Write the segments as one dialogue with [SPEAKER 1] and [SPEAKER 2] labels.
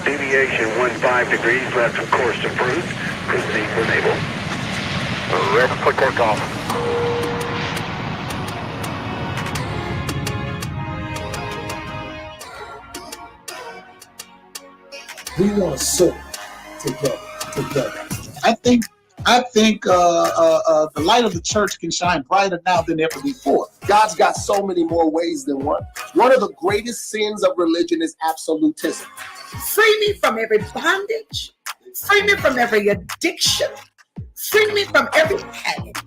[SPEAKER 1] Deviation 15 degrees left of course approved. Proceed for naval. Ready for takeoff.
[SPEAKER 2] We want to soar together. I think the light of the church can shine brighter now than ever before.
[SPEAKER 3] God's got so many more ways than one. One of the greatest sins of religion is absolutism.
[SPEAKER 4] Free me from every bondage. Free me from every addiction. Free me from every habit.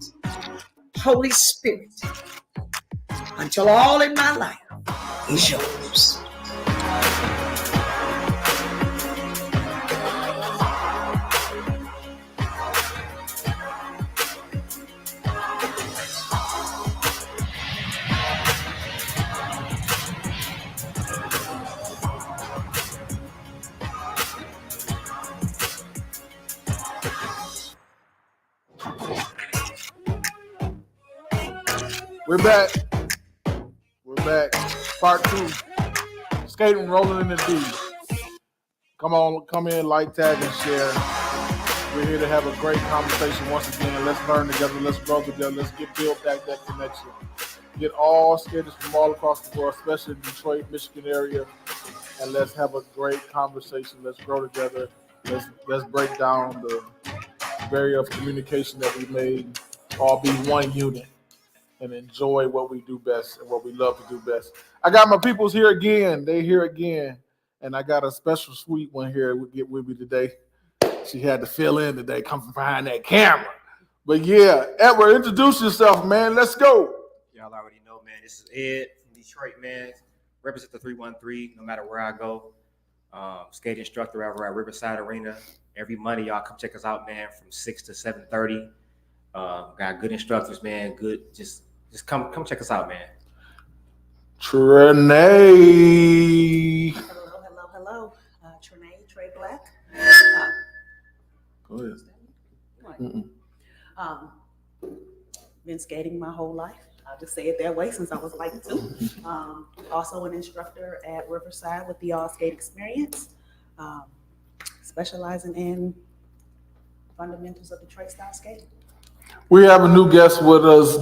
[SPEAKER 4] Holy Spirit, until all in my life is yours.
[SPEAKER 5] We're back. Part 2. Skating, rolling in the D. Come in, like, tag, and share. We're here to have a great conversation once again. Let's learn build together. Let's grow together. Let's build back that connection. Get all skaters from all across the world, especially in Detroit, Michigan area, and let's have a great conversation. Let's grow together. Let's break down the barrier of communication that we made. All be one unit and enjoy what we do best and what we love to do best. I got my peoples here again. They here again. And I got a special sweet one here with me today. She had to fill in today, come from behind that camera. But yeah, Edward, introduce yourself, man. Let's go.
[SPEAKER 6] Y'all already know, man. This is Ed from Detroit, man. Represent the 313 no matter where I go. Skate instructor over at Riverside Arena. Every Monday, y'all come check us out, man, from 6 to 7:30. Got good instructors, man. Good, just come check us out, man.
[SPEAKER 5] Trinae.
[SPEAKER 4] Hello. Trinae, Trey Black.
[SPEAKER 5] Go ahead.
[SPEAKER 4] Been skating my whole life. I'll just say it that way since I was like 2. Also an instructor at Riverside with the All Skate Experience, specializing in fundamentals of Detroit style skating.
[SPEAKER 5] We have a new guest with us.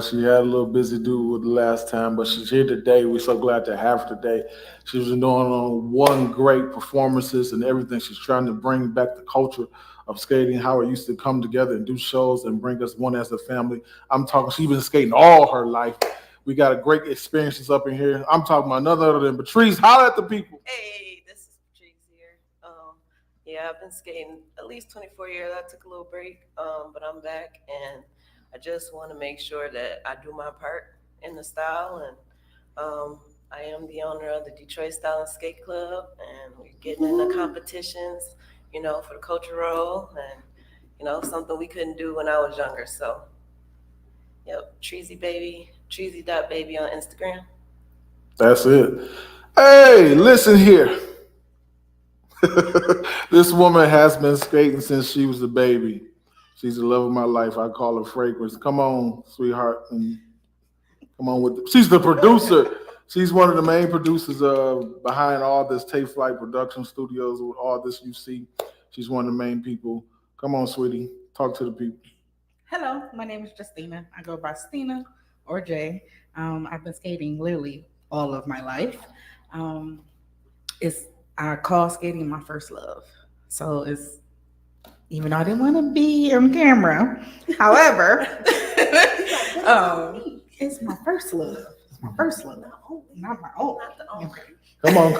[SPEAKER 5] She had a little busy due with the last time, but she's here today. We're so glad to have her today. She's been doing one great performances and everything. She's trying to bring back the culture of skating, how it used to come together and do shows and bring us one as a family. I'm talking, she's been skating all her life. We got a great experiences up in here. I'm talking about none other than Patrice. Holler at the people.
[SPEAKER 7] Hey, this is Patrice here. Yeah, I've been skating at least 24 years. I took a little break, but I'm back, and I just want to make sure that I do my part in the style. And I am the owner of the Detroit Style and Skate Club, and we're getting in the competitions, for the cultural, and something we couldn't do when I was younger. So, yep, Treasy baby, Treasy.baby on Instagram.
[SPEAKER 5] That's it. Hey, listen here. This woman has been skating since she was a baby. She's the love of my life. I call her Fragrance. Come on, sweetheart. And come on with she's the producer. She's one of the main producers behind all this TateFlight production studios with all this you see. She's one of the main people. Come on, sweetie. Talk to the people.
[SPEAKER 8] Hello, my name is Justina. I go by Stina or Jay. I've been skating literally all of my life. I call skating my first love. So it's, even though I didn't want to be on camera, however, it's my first love. It's my first love, not my own. Okay.
[SPEAKER 5] Come on.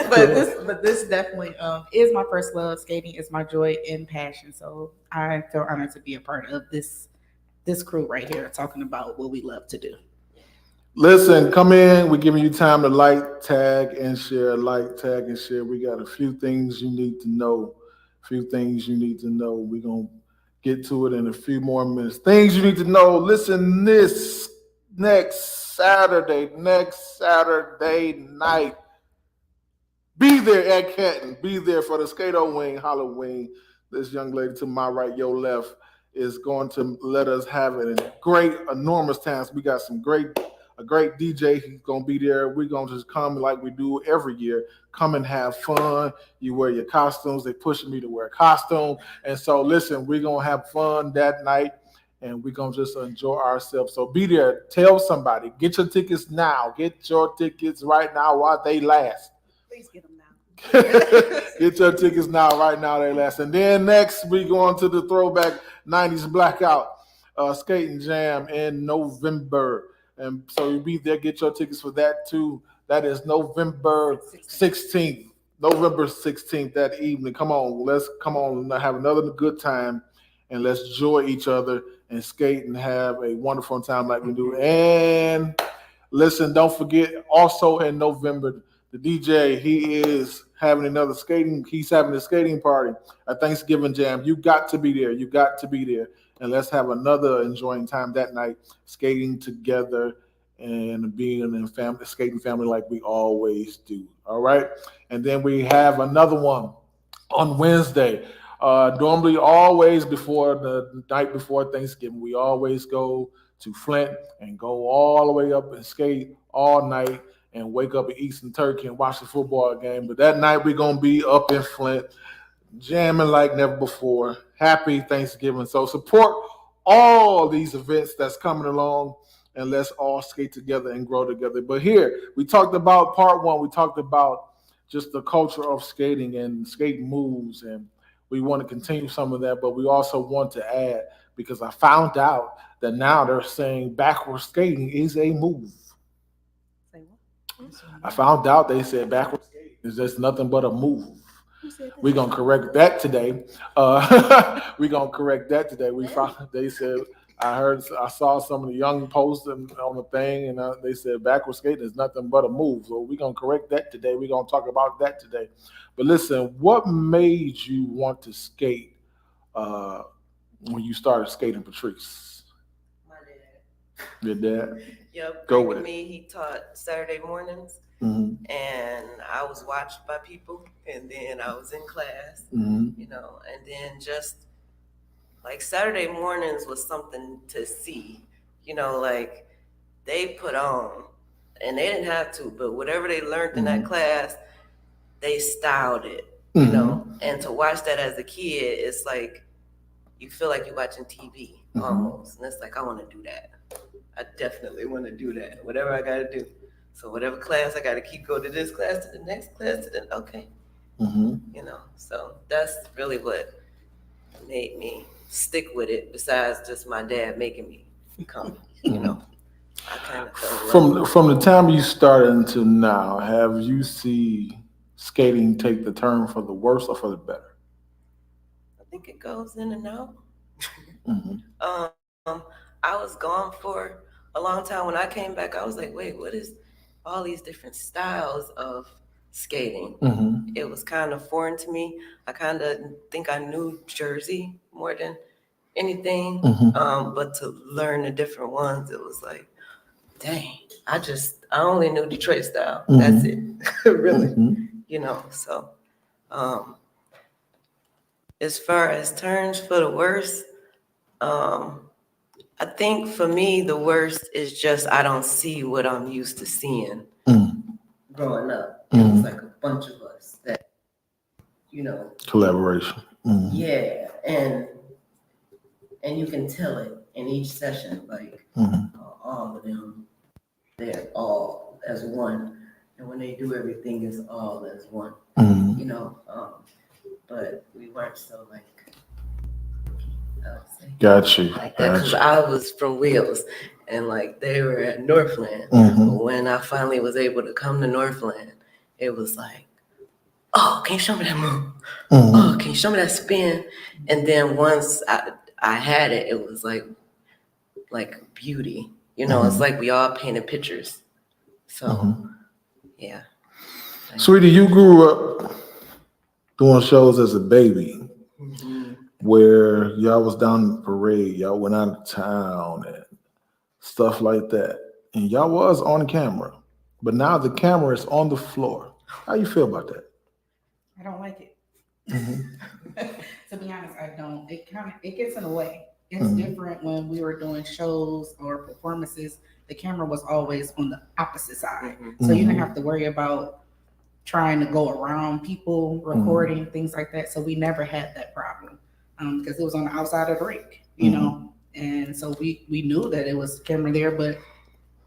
[SPEAKER 8] But this definitely is my first love. Skating is my joy and passion. So I feel honored to be a part of this crew right here, talking about what we love to do.
[SPEAKER 5] Listen, come in. We're giving you time to like, tag, and share. Like, tag, and share. We got a few things you need to know. We're going to get to it in a few more minutes. Things you need to know. Listen, this next Saturday night. Be there at Canton. Be there for the Skate-O Wing Halloween. This young lady to my right, your left, is going to let us have a great, enormous time. We got some great a great DJ. He's gonna be there. We're gonna just come like we do every year. Come and have fun. You wear your costumes. They pushing me to wear a costume. And so listen, we're gonna have fun that night and we're gonna just enjoy ourselves. So be there. Tell somebody. Get your tickets now. Get your tickets right now while they last.
[SPEAKER 8] Please get them now.
[SPEAKER 5] Get your tickets now, right now, they last. And then next, we going to the throwback 90s blackout skating jam in November. And so you be there, get your tickets for that too. That is November 16th. November 16th, that evening. Come on, let's come on and have another good time and let's enjoy each other and skate and have a wonderful time like we do. And listen, don't forget also in November, the DJ, he is having he's having a skating party, a Thanksgiving jam. You got to be there. You got to be there. And let's have another enjoying time that night, skating together and being in family, skating family like we always do. All right. And then we have another one on Wednesday. Normally, always before the night before Thanksgiving, we always go to Flint and go all the way up and skate all night and wake up and eat some turkey and watch the football game. But that night we're going to be up in Flint, jamming like never before. Happy Thanksgiving. So support all these events that's coming along and let's all skate together and grow together. But here, we talked about part one. We talked about just the culture of skating and skating moves, and we want to continue some of that, but we also want to add, because I found out that now they're saying backward skating is a move. I found out they said backward skating is just nothing but a move. We're gonna correct that today. We're gonna correct that today. They said I saw some of the young posts on the thing, and they said backward skating is nothing but a move. So we're gonna correct that today. We're gonna talk about that today. But listen, what made you want to skate when you started skating, Patrice?
[SPEAKER 7] My dad.
[SPEAKER 5] Your dad?
[SPEAKER 7] Yep.
[SPEAKER 5] Go with it.
[SPEAKER 7] Me, he taught Saturday mornings,
[SPEAKER 5] Mm-hmm.
[SPEAKER 7] and I was watched by people, and then I was in class,
[SPEAKER 5] Mm-hmm.
[SPEAKER 7] and then just like Saturday mornings was something to see, like they put on, and they didn't have to, but whatever they learned in that class, they styled it, and to watch that as a kid, it's like you feel like you're watching TV almost, and it's like I want to do that. I definitely want to do that. Whatever I got to do. So whatever class I got to keep going to this class, to the next class, to the okay. So that's really what made me stick with it. Besides just my dad making me come, I kind of fell
[SPEAKER 5] From the time you started until now, have you seen skating take the turn for the worse or for the better?
[SPEAKER 7] I think it goes in and out.
[SPEAKER 5] Mm-hmm.
[SPEAKER 7] I was gone for a long time. When I came back, I was like, wait, what is all these different styles of skating?
[SPEAKER 5] Mm-hmm.
[SPEAKER 7] It was kind of foreign to me. I kind of think I knew Jersey more than anything. But to learn the different ones, it was like, dang, I only knew Detroit style. That's it, really. So as far as turns for the worst, I think for me, the worst is just I don't see what I'm used to seeing growing up. It was like a bunch of us that,
[SPEAKER 5] Collaboration.
[SPEAKER 7] Yeah, and you can tell it in each session, like all of them, they're all as one. And when they do everything, it's all as one, but we weren't so like,
[SPEAKER 5] Got you.
[SPEAKER 7] Like that, because I was from Wheels, and like they were at Northland. But when I finally was able to come to Northland, it was like, oh, can you show me that move? Oh, can you show me that spin? And then once I had it, it was like beauty. It's like we all painted pictures. So yeah.
[SPEAKER 5] Sweetie, you grew up doing shows as a baby. Where y'all was down in the parade, y'all went out of town and stuff like that. And y'all was on camera. But now the camera is on the floor. How you feel about that?
[SPEAKER 8] I don't like it. To be honest, I don't. It gets in the way. It's different when we were doing shows or performances the camera was always on the opposite side. So you didn't have to worry about trying to go around people recording, things like that. So we never had that problem because it was on the outside of the rink, you know. And so we knew that it was camera there, but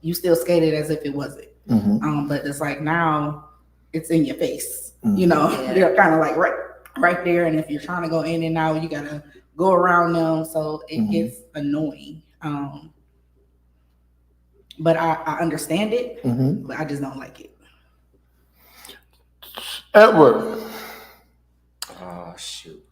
[SPEAKER 8] you still skated as if it wasn't. But it's like now it's in your face, you know. They're kind of like right there, and if you're trying to go in and out, you gotta go around them, so it gets annoying. But I understand it, but I just don't like it.
[SPEAKER 5] Edward.
[SPEAKER 6] Oh shoot.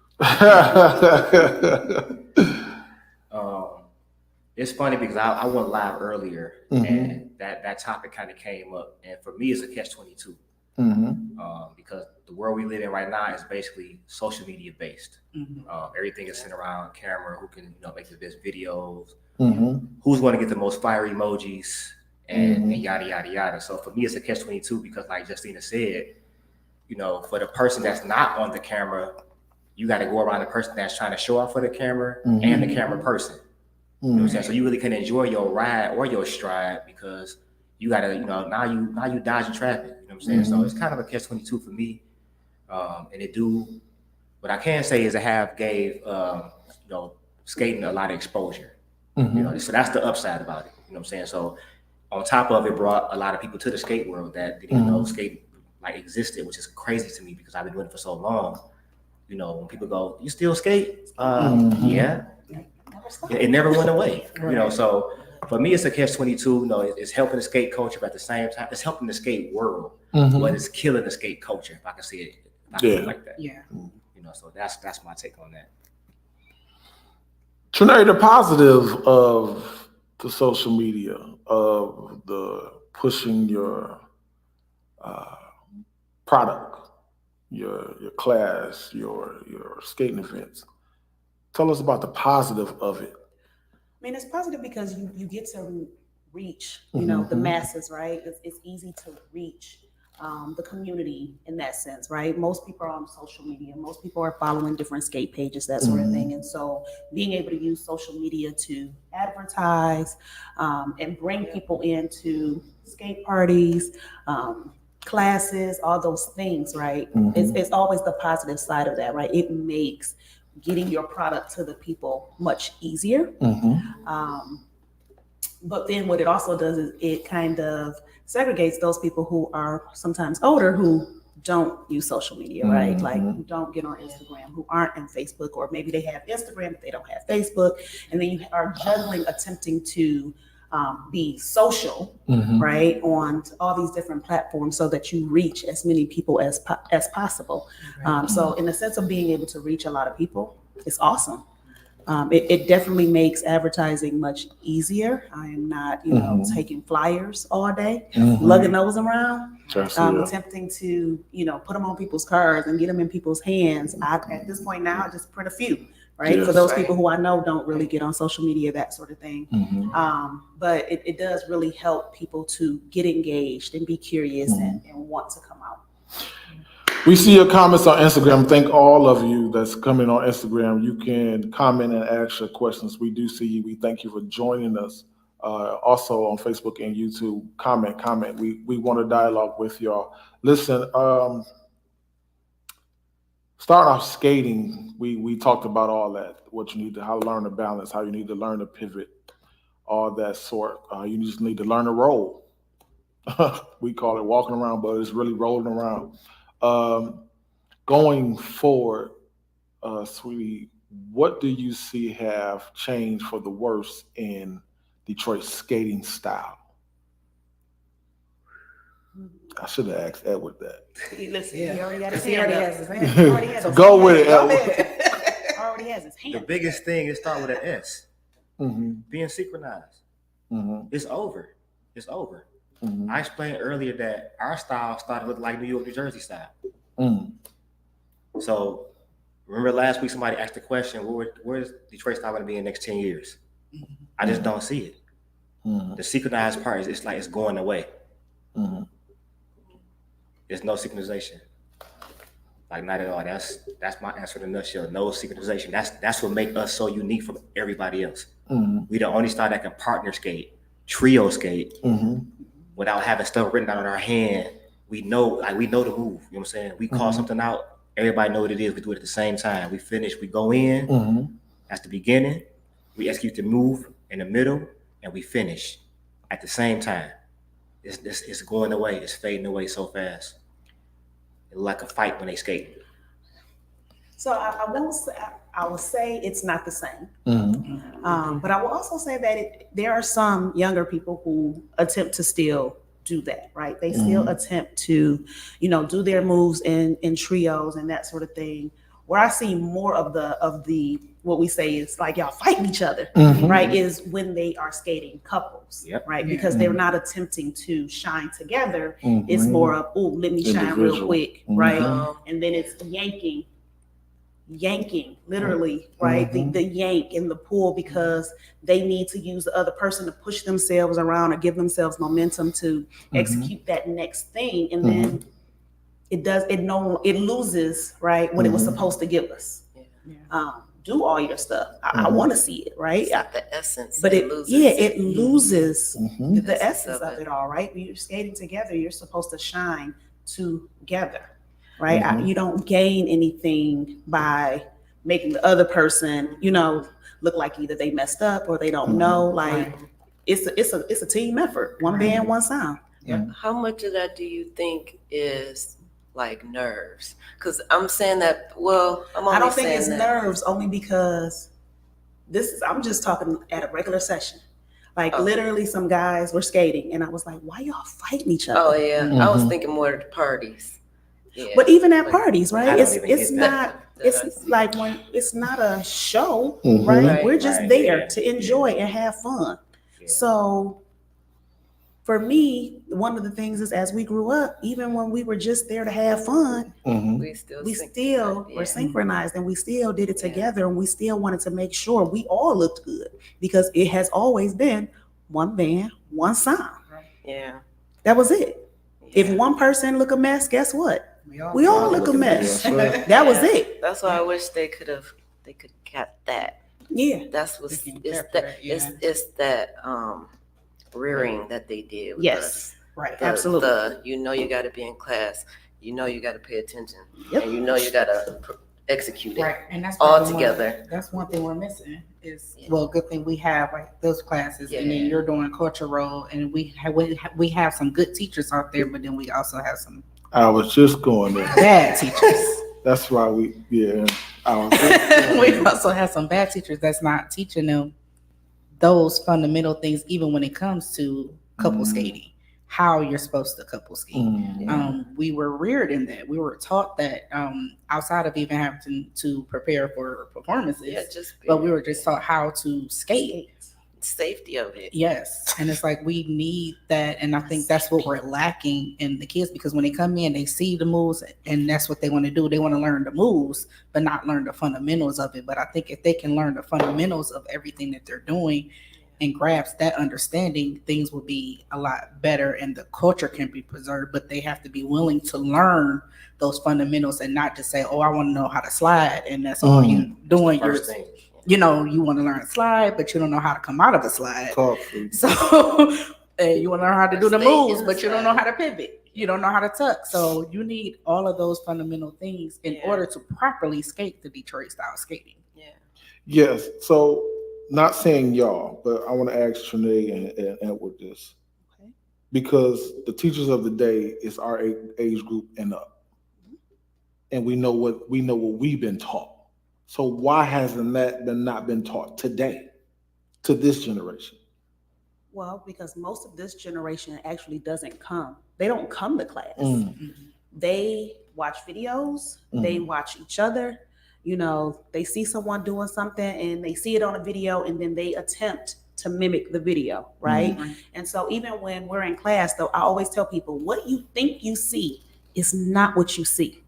[SPEAKER 6] It's funny because I went live earlier and that topic kind of came up, and for me it's a catch-22 because the world we live in right now is basically social media based. Everything is centered around camera, who can make the best videos, who's going to get the most fire emojis, and yada yada yada. So for me it's a catch-22 because, like Justina said, for the person that's not on the camera, you got to go around the person that's trying to show off for the camera and the camera person. You know what I'm saying? So you really can enjoy your ride or your stride because you gotta, now you dodging traffic. You know what I'm saying? So it's kind of a catch-22 for me. And what I can say is it gave skating a lot of exposure. So that's the upside about it. You know what I'm saying? So on top of it, brought a lot of people to the skate world that didn't even know skating existed, which is crazy to me because I've been doing it for so long. When people go, "You still skate?" Yeah. It never went away, So for me, it's a catch-22. It's helping the skate culture, but at the same time, it's helping the skate world, but it's killing the skate culture. If I can see it, like that.
[SPEAKER 8] Yeah.
[SPEAKER 6] So that's my take on that.
[SPEAKER 5] Trinae, the positive of the social media, of the pushing your product, your class, your skating events. Tell us about the positive of it.
[SPEAKER 9] I mean, it's positive because you get to reach, the masses, right? It's easy to reach the community in that sense, right? Most people are on social media. Most people are following different skate pages, that sort of thing. And so being able to use social media to advertise and bring people into skate parties, classes, all those things, right? It's always the positive side of that, right? It makes getting your product to the people much easier. But then what it also does is it kind of segregates those people who are sometimes older who don't use social media, right? Like who don't get on Instagram, who aren't on Facebook, or maybe they have Instagram, but they don't have Facebook. And then you are juggling, attempting to be social, right, on all these different platforms so that you reach as many people as possible. So in the sense of being able to reach a lot of people, it's awesome. It definitely makes advertising much easier. I am not, taking flyers all day, lugging those around, attempting to, put them on people's cars and get them in people's hands. At this point now, I just print a few. Right. For those people who I know don't really get on social media, that sort of thing. But it does really help people to get engaged and be curious and want to come out.
[SPEAKER 5] We see your comments on Instagram. Thank all of you that's coming on Instagram. You can comment and ask your questions. We do see you. We thank you for joining us. Also on Facebook and YouTube, comment. We want to dialogue with y'all. Listen, starting off skating, we talked about all that, what you need to, how to learn to balance, how you need to learn to pivot, all that sort. You just need to learn to roll. We call it walking around, but it's really rolling around. Going forward, sweetie, what do you see have changed for the worse in Detroit's skating style? I should have asked Edward that.
[SPEAKER 9] Listen, he already got his hand up.
[SPEAKER 5] Go with it, Edward.
[SPEAKER 9] Already has his hand.
[SPEAKER 6] The biggest thing is start with an S. Being synchronized. It's over. It's over. I explained earlier that our style started to look like New York, New Jersey style. So remember last week somebody asked the question, where's Detroit style going to be in the next 10 years? I just don't see it. The synchronized part is it's going away. There's no synchronization. Like not at all. That's my answer in a nutshell. No synchronization. That's what makes us so unique from everybody else. We the only style that can partner skate trio skate without having stuff written down on our hand. We know the move. You know what I'm saying? We call something out. Everybody know what it is. We do it at the same time. We finish. We go in. That's the beginning. We execute the move in the middle, and we finish at the same time. It's going away. It's fading away so fast. It's like a fight when they skate.
[SPEAKER 9] So I will say it's not the same. But I will also say that there are some younger people who attempt to still do that, right? They still attempt to, do their moves in trios and that sort of thing. Where I see more of the what we say is like y'all fighting each other, right? Is when they are skating couples, right? Because they're not attempting to shine together. It's more of, oh, let me shine real quick, right? And then it's yanking, literally, right? The yank and the pull, because they need to use the other person to push themselves around or give themselves momentum to execute that next thing, and then it loses, right, what it was supposed to give us. Do all your stuff. I want to see it, right?
[SPEAKER 7] The essence,
[SPEAKER 9] but it loses the essence
[SPEAKER 7] of
[SPEAKER 9] of it all, right? When you're skating together, you're supposed to shine together, right? You don't gain anything by making the other person, look like either they messed up or they don't know. Like it's a team effort. One band, one sound.
[SPEAKER 7] How much of that do you think is like nerves? Because I'm saying that,
[SPEAKER 9] I don't think it's nerves, only because I'm just talking at a regular session. Like literally some guys were skating and I was like, why y'all fighting each other?
[SPEAKER 7] Oh yeah. I was thinking more at the parties. Yeah.
[SPEAKER 9] But even at parties, right? It's not when it's not a show, right? We're just there to enjoy and have fun. So for me, one of the things is, as we grew up, even when we were just there to have fun, we still were synchronized, and we still did it together, and we still wanted to make sure we all looked good, because it has always been one band, one sound.
[SPEAKER 7] Yeah.
[SPEAKER 9] That was it. If one person look a mess, guess what? We all look a mess. That was it.
[SPEAKER 7] That's why I wish they could kept that.
[SPEAKER 9] Yeah.
[SPEAKER 7] That's what it's that rearing that they did with us.
[SPEAKER 9] Right. Absolutely.
[SPEAKER 7] You got to be in class. You got to pay attention. And you got to execute it.
[SPEAKER 8] Right. And that's
[SPEAKER 7] all together.
[SPEAKER 8] That's one thing we're missing is, good thing we have those classes, and then you're doing cultural, and we have some good teachers out there, but then we also have some.
[SPEAKER 5] I was just going there.
[SPEAKER 8] Bad teachers.
[SPEAKER 5] That's why we
[SPEAKER 8] also have some bad teachers that's not teaching them those fundamental things, even when it comes to couple skating, how you're supposed to couple skate. We were reared in that. We were taught that outside of even having to prepare for performances, but we were just taught how to skate.
[SPEAKER 7] Safety of it.
[SPEAKER 8] Yes. And it's like we need that. And I think that's what we're lacking in the kids, because when they come in, they see the moves and that's what they want to do. They want to learn the moves, but not learn the fundamentals of it. But I think if they can learn the fundamentals of everything that they're doing and grasp that understanding, things will be a lot better and the culture can be preserved. But they have to be willing to learn those fundamentals and not just say, oh, I want to know how to slide. And that's all you're doing. You want to learn a slide, but you don't know how to come out of a slide. So you want to learn how to do the moves, but you don't know how to pivot. You don't know how to tuck. So you need all of those fundamental things in order to properly skate the Detroit style skating.
[SPEAKER 7] Yeah.
[SPEAKER 5] Yes. So not saying y'all, but I want to ask Trinae and Edward this. Okay. Because the teachers of the day is our age group and up. And we know what we've been taught. So why hasn't that not been taught today to this generation?
[SPEAKER 9] Well, because most of this generation actually doesn't come. They don't come to class. They watch videos. They watch each other. They see someone doing something and they see it on a video and then they attempt to mimic the video, right? And so even when we're in class, though, I always tell people, what you think you see is not what you see.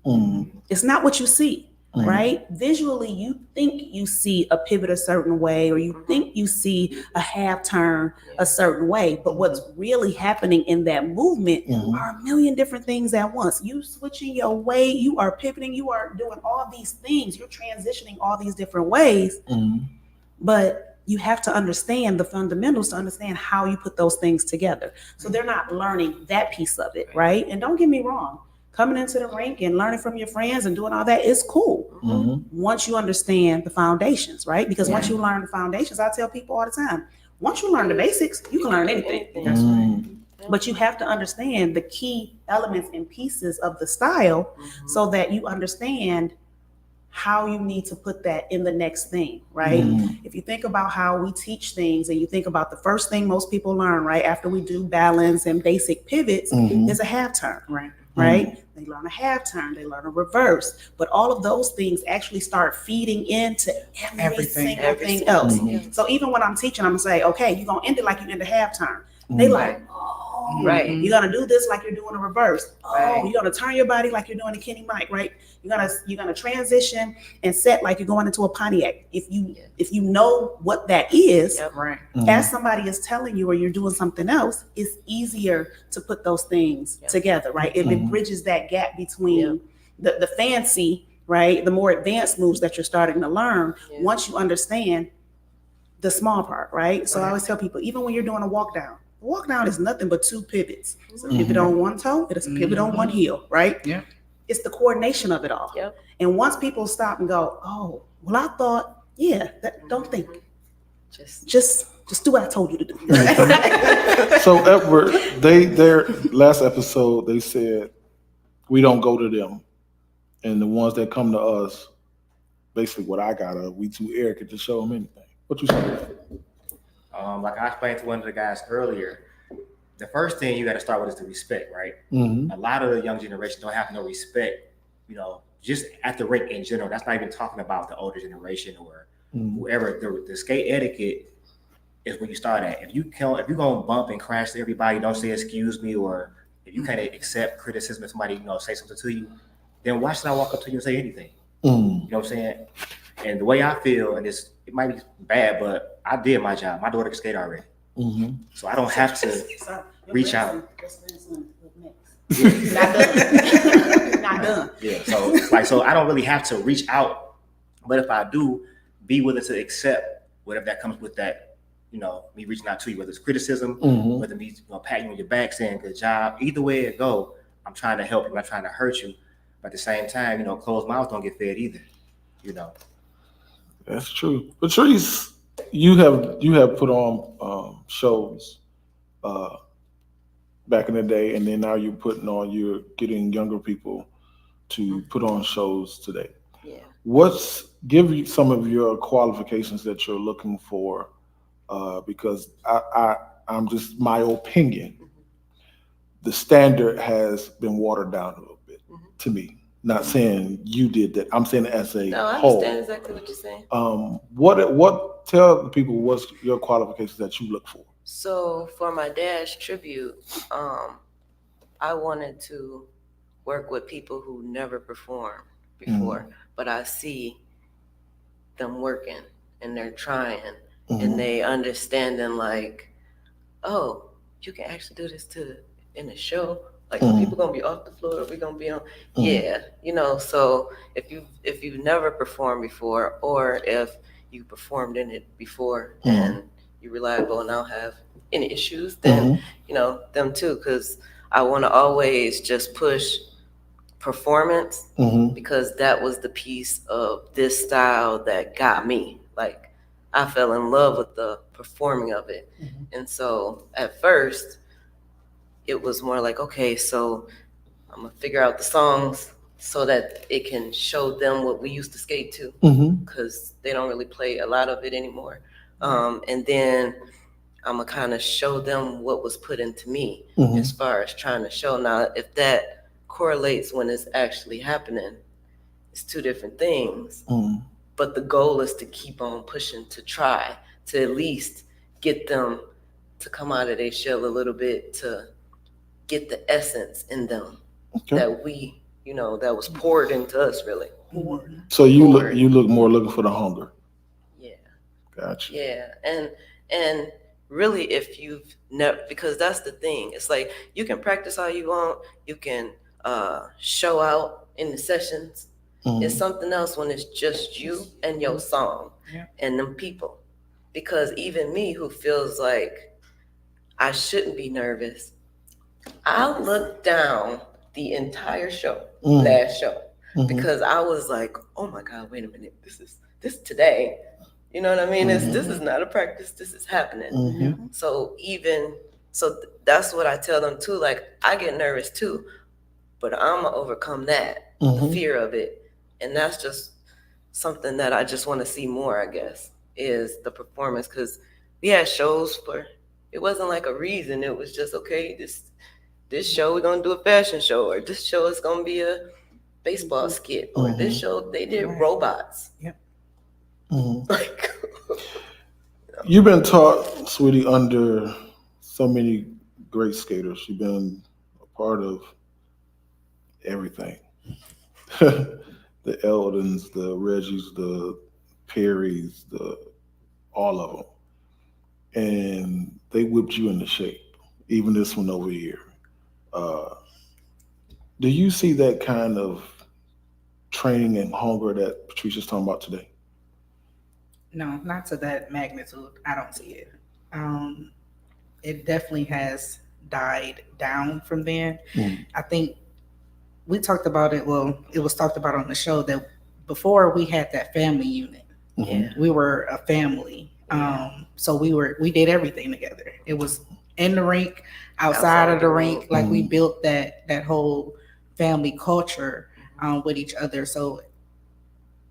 [SPEAKER 9] It's not what you see. Right? Visually, you think you see a pivot a certain way, or you think you see a half turn a certain way, but what's really happening in that movement are a million different things at once. You switching your way, you are pivoting, you are doing all these things, you're transitioning all these different ways, but you have to understand the fundamentals to understand how you put those things together. So they're not learning that piece of it, right? And don't get me wrong, coming into the rink and learning from your friends and doing all that is cool. Once you understand the foundations, right? Because once you learn the foundations, I tell people all the time, once you learn the basics, you can learn anything.
[SPEAKER 7] That's right.
[SPEAKER 9] But you have to understand the key elements and pieces of the style so that you understand how you need to put that in the next thing, right? If you think about how we teach things and you think about the first thing most people learn, right, after we do balance and basic pivots, is a half turn, right? They learn a half turn, they learn a reverse, but all of those things actually start feeding into every single thing else. So even when I'm teaching, I'm gonna say, okay, you're gonna end it like you end a half turn. They like,
[SPEAKER 7] Right.
[SPEAKER 9] You're gonna do this like you're doing a reverse. You're gonna turn your body like you're doing a Kenny Mike, right? You're gonna transition and set like you're going into a Pontiac. If you know what that is, as somebody is telling you or you're doing something else, it's easier to put those things together, right? It bridges that gap between the fancy, right? The more advanced moves that you're starting to learn once you understand the small part, right? So I always tell people, even when you're doing a walk down is nothing but 2 pivots. It's a pivot on one toe, it's a pivot on one heel, right?
[SPEAKER 8] Yeah.
[SPEAKER 9] It's the coordination of it all. And once people stop and go, oh, well, I thought, don't think. Just do what I told you to do.
[SPEAKER 5] So Edward, their last episode, they said we don't go to them, and the ones that come to us, basically what I got we too arrogant to show them anything. What you say?
[SPEAKER 6] Like I explained to one of the guys earlier, the first thing you got to start with is the respect, right? A lot of the young generation don't have no respect, just at the rink in general. That's not even talking about the older generation or whoever. The skate etiquette is where you start at. If you're gonna bump and crash to everybody, don't say excuse me, or if you kind of accept criticism if somebody say something to you, then why should I walk up to you and say anything? You know what I'm saying? And the way I feel, and it might be bad, but I did my job. My daughter can skate already. So I don't have to reach out.
[SPEAKER 9] Not done.
[SPEAKER 6] Yeah. So I don't really have to reach out. But if I do, be willing to accept whatever that comes with that, me reaching out to you, whether it's criticism, whether me patting you on your back, saying good job. Either way it go, I'm trying to help you. I'm not trying to hurt you. But at the same time, closed mouths don't get fed either.
[SPEAKER 5] That's true. Patrice, you have put on shows back in the day, and then now you're getting younger people to put on shows today. Give you some of your qualifications that you're looking for, because I'm just my opinion. The standard has been watered down a little bit to me. Not saying you did that. I'm saying as a whole.
[SPEAKER 7] I understand exactly what you're saying.
[SPEAKER 5] What tell the people what's your qualifications that you look for?
[SPEAKER 7] So for my dad's tribute, I wanted to work with people who never performed before, but I see them working and they're trying and they understanding like, oh, you can actually do this in a show. Like people gonna be off the floor, we gonna be on. So if you've never performed before, or if you performed in it before and you're reliable and don't have any issues, then them too. Because I want to always just push performance because that was the piece of this style that got me. Like I fell in love with the performing of it, and so at first. It was more like, okay, so I'm gonna figure out the songs so that it can show them what we used to skate to, because they don't really play a lot of it anymore. And then I'm gonna kind of show them what was put into me as far as trying to show. Now, if that correlates when it's actually happening, it's 2 different things. But the goal is to keep on pushing to try to at least get them to come out of their shell a little bit, to get the essence in them that we, that was poured into us, really.
[SPEAKER 5] So you look more looking for the hunger.
[SPEAKER 7] Yeah.
[SPEAKER 5] Gotcha.
[SPEAKER 7] Yeah, and really, if you've never, because that's the thing. It's like you can practice all you want, you can show out in the sessions. It's something else when it's just you and your song and them people. because even me who feels like I shouldn't be nervous, I looked down the entire show, last show, because I was like, oh my God, wait a minute, this today. You know what I mean? This is not a practice, this is happening. So that's what I tell them too. Like, I get nervous too, but I'm gonna overcome that, the fear of it. And that's just something that I just want to see more, I guess, is the performance. Because we had shows for, it wasn't like a reason. It was just, okay, this show we're gonna do a fashion show, or this show is gonna be a baseball skit, or this show they did robots.
[SPEAKER 8] Yep.
[SPEAKER 7] Like,
[SPEAKER 5] You've been taught, sweetie, under so many great skaters. You've been a part of everything. The Eldons, the Reggies, the Perrys, all of them. And they whipped you into shape, even this one over here. Do you see that kind of training and hunger that Patricia's talking about today?
[SPEAKER 8] No, not to that magnitude. I don't see it. It definitely has died down from then. I think we talked about it. Well, it was talked about on the show that before we had that family unit. We were a family. So we did everything together. It was in the rink, outside of the rink. Like, we built that whole family culture with each other. So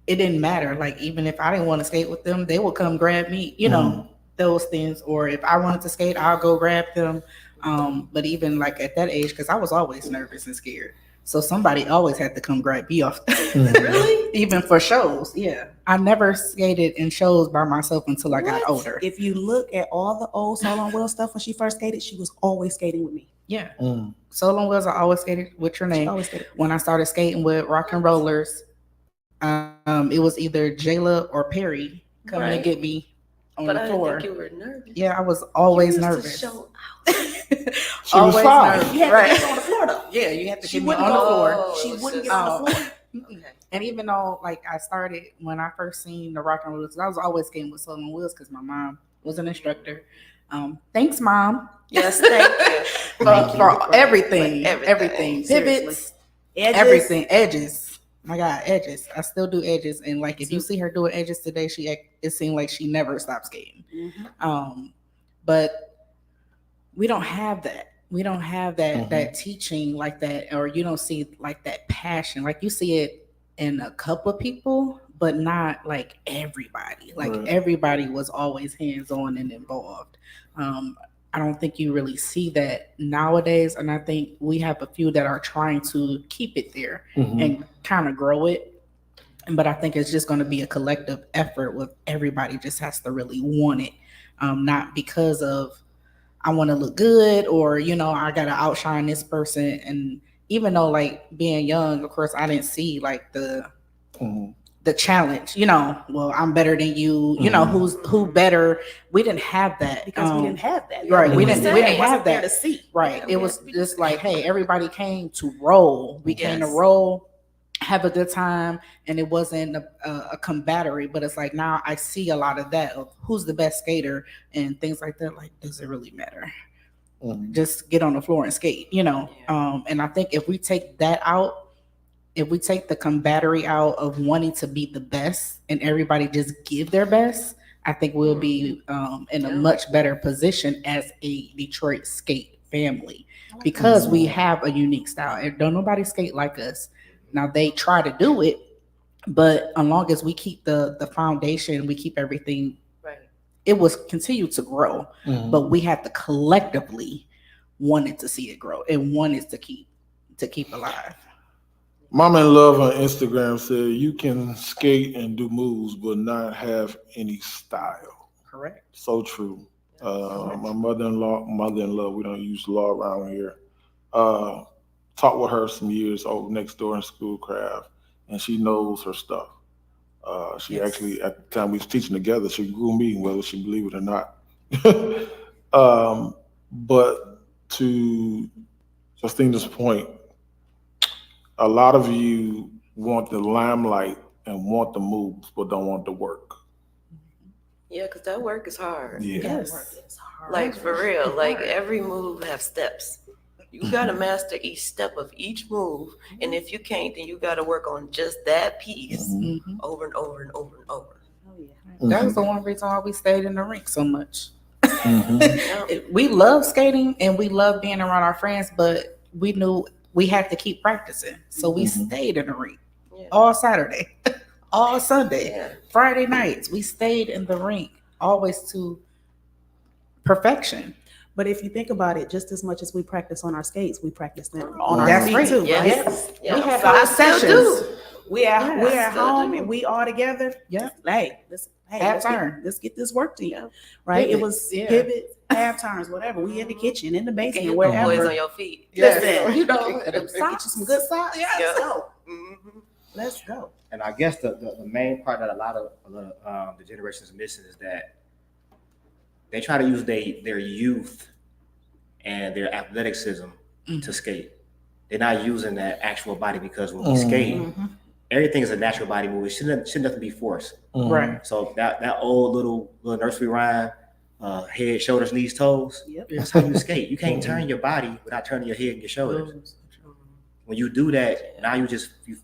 [SPEAKER 8] it didn't matter. Like, even if I didn't want to skate with them, they would come grab me, you know, those things. Or if I wanted to skate, I'll go grab them. But even like at that age, because I was always nervous and scared. So somebody always had to come grab me off. Really? Even for shows. Yeah. I never skated in shows by myself until I got older.
[SPEAKER 9] If you look at all the old Solo and Will stuff when she first skated, she was always skating with me.
[SPEAKER 8] Yeah. Solo and Wheels, I always skated with Trinae. When I started skating with Rock and Rollers, it was either Jayla or Perry coming to get me on the floor.
[SPEAKER 7] I didn't think you were nervous.
[SPEAKER 8] Yeah, I was always
[SPEAKER 7] You used
[SPEAKER 8] nervous.
[SPEAKER 7] to show
[SPEAKER 5] She was fine.
[SPEAKER 8] Nervous.
[SPEAKER 9] You had to get on the floor though.
[SPEAKER 8] Yeah, you had to
[SPEAKER 9] She
[SPEAKER 8] get me
[SPEAKER 9] wouldn't
[SPEAKER 8] on the
[SPEAKER 9] go-
[SPEAKER 8] floor.
[SPEAKER 9] She wouldn't get on the floor.
[SPEAKER 8] And even though, like, I started when I first seen the Rock and Rollers, I was always skating with Solo and Wheels because my mom was an instructor. Thanks, Mom.
[SPEAKER 7] Yes, thank you.
[SPEAKER 8] For everything,
[SPEAKER 7] Everything.
[SPEAKER 8] pivots,
[SPEAKER 9] Edges.
[SPEAKER 8] everything, edges. My God, edges. I still do edges, and like if you see her doing edges today, it seemed like she never stopped skating. But we don't have that. We don't have that teaching like that, or you don't see like that passion. Like, you see it in a couple of people, but not like everybody. Like, everybody was always hands-on and involved. I don't think you really see that nowadays, and I think we have a few that are trying to keep it there and kind of grow it. But I think it's just going to be a collective effort with everybody just has to really want it, not because of I want to look good or, you know, I got to outshine this person. And even though, like, being young, of course, I didn't see like the challenge, you know, well, I'm better than you, you know, who better. We didn't have that
[SPEAKER 9] Because we didn't have that.
[SPEAKER 8] Right. We didn't have
[SPEAKER 9] there
[SPEAKER 8] that
[SPEAKER 9] to see.
[SPEAKER 8] Right. It was just like, hey, everybody came to roll. We came to roll, have a good time, and it wasn't a combattery. But it's like now I see a lot of that of who's the best skater and things like that. Like, does it really matter? Just get on the floor and skate, you know. And I think if we take that out, if we take the combattery out of wanting to be the best and everybody just give their best, I think we'll be in a much better position as a Detroit skate family because we have a unique style. And don't nobody skate like us. Now, they try to do it, but as long as we keep the foundation, we keep everything, it will continue to grow. But we have to collectively wanted to see it grow and wanted to keep alive.
[SPEAKER 5] Mama in Love on Instagram said you can skate and do moves but not have any style.
[SPEAKER 8] Correct.
[SPEAKER 5] So true. My mother-in-law, we don't use law around here. Taught with her some years over next door in Schoolcraft, and she knows her stuff. She actually, at the time we was teaching together, she grew me, whether she believe it or not. But to Justina's point, a lot of you want the limelight and want the moves, but don't want the work.
[SPEAKER 7] Yeah, because that work is hard.
[SPEAKER 5] Yeah.
[SPEAKER 9] Yes.
[SPEAKER 8] Work is hard.
[SPEAKER 7] Like for real, like every move have steps. You gotta master each step of each move, and if you can't, then you gotta work on just that piece
[SPEAKER 8] Mhm.
[SPEAKER 7] over and over and over and over.
[SPEAKER 9] Oh yeah.
[SPEAKER 8] That was the one reason why we stayed in the rink so much.
[SPEAKER 5] Mhm.
[SPEAKER 8] We love skating and we love being around our friends, but we knew we had to keep practicing. So we stayed in the rink
[SPEAKER 7] Yeah.
[SPEAKER 8] all Saturday, all Sunday,
[SPEAKER 7] Yeah.
[SPEAKER 8] Friday nights. We stayed in the rink always to perfection.
[SPEAKER 9] But if you think about it, just as much as we practice on our skates, we practice them on our
[SPEAKER 8] That's
[SPEAKER 9] feet
[SPEAKER 8] right.
[SPEAKER 9] too,
[SPEAKER 7] Yes.
[SPEAKER 9] right?
[SPEAKER 7] Yeah.
[SPEAKER 8] We have
[SPEAKER 7] So I
[SPEAKER 8] our
[SPEAKER 7] still
[SPEAKER 8] sessions.
[SPEAKER 7] do.
[SPEAKER 9] We are
[SPEAKER 7] Yeah,
[SPEAKER 9] we're
[SPEAKER 7] I
[SPEAKER 9] at
[SPEAKER 7] still
[SPEAKER 9] home
[SPEAKER 7] do.
[SPEAKER 9] and we all together.
[SPEAKER 8] Yeah.
[SPEAKER 9] Hey,
[SPEAKER 8] Half turn.
[SPEAKER 9] let's get this work to you.
[SPEAKER 7] Yeah.
[SPEAKER 9] Right?
[SPEAKER 8] Pivot,
[SPEAKER 9] It was
[SPEAKER 8] yeah.
[SPEAKER 9] pivot, half turns, whatever. We in the kitchen, in the
[SPEAKER 7] You can
[SPEAKER 9] basement,
[SPEAKER 7] hit them boys
[SPEAKER 9] wherever.
[SPEAKER 7] on your feet.
[SPEAKER 9] Listen,
[SPEAKER 8] you know,
[SPEAKER 9] get you some good socks.
[SPEAKER 8] Yeah.
[SPEAKER 9] Let's go.
[SPEAKER 7] Mhm.
[SPEAKER 9] Let's go.
[SPEAKER 6] And I guess the main part that a lot of the generations missing is that they try to use their youth and their athleticism to skate. They're not using that actual body, because when we skate, everything is a natural body move. It shouldn't nothing be forced.
[SPEAKER 8] Right.
[SPEAKER 6] So that old little nursery rhyme, head, shoulders, knees, toes.
[SPEAKER 9] Yep.
[SPEAKER 6] That's how you skate. You can't turn your body without turning your head and your shoulders. When you do that, now you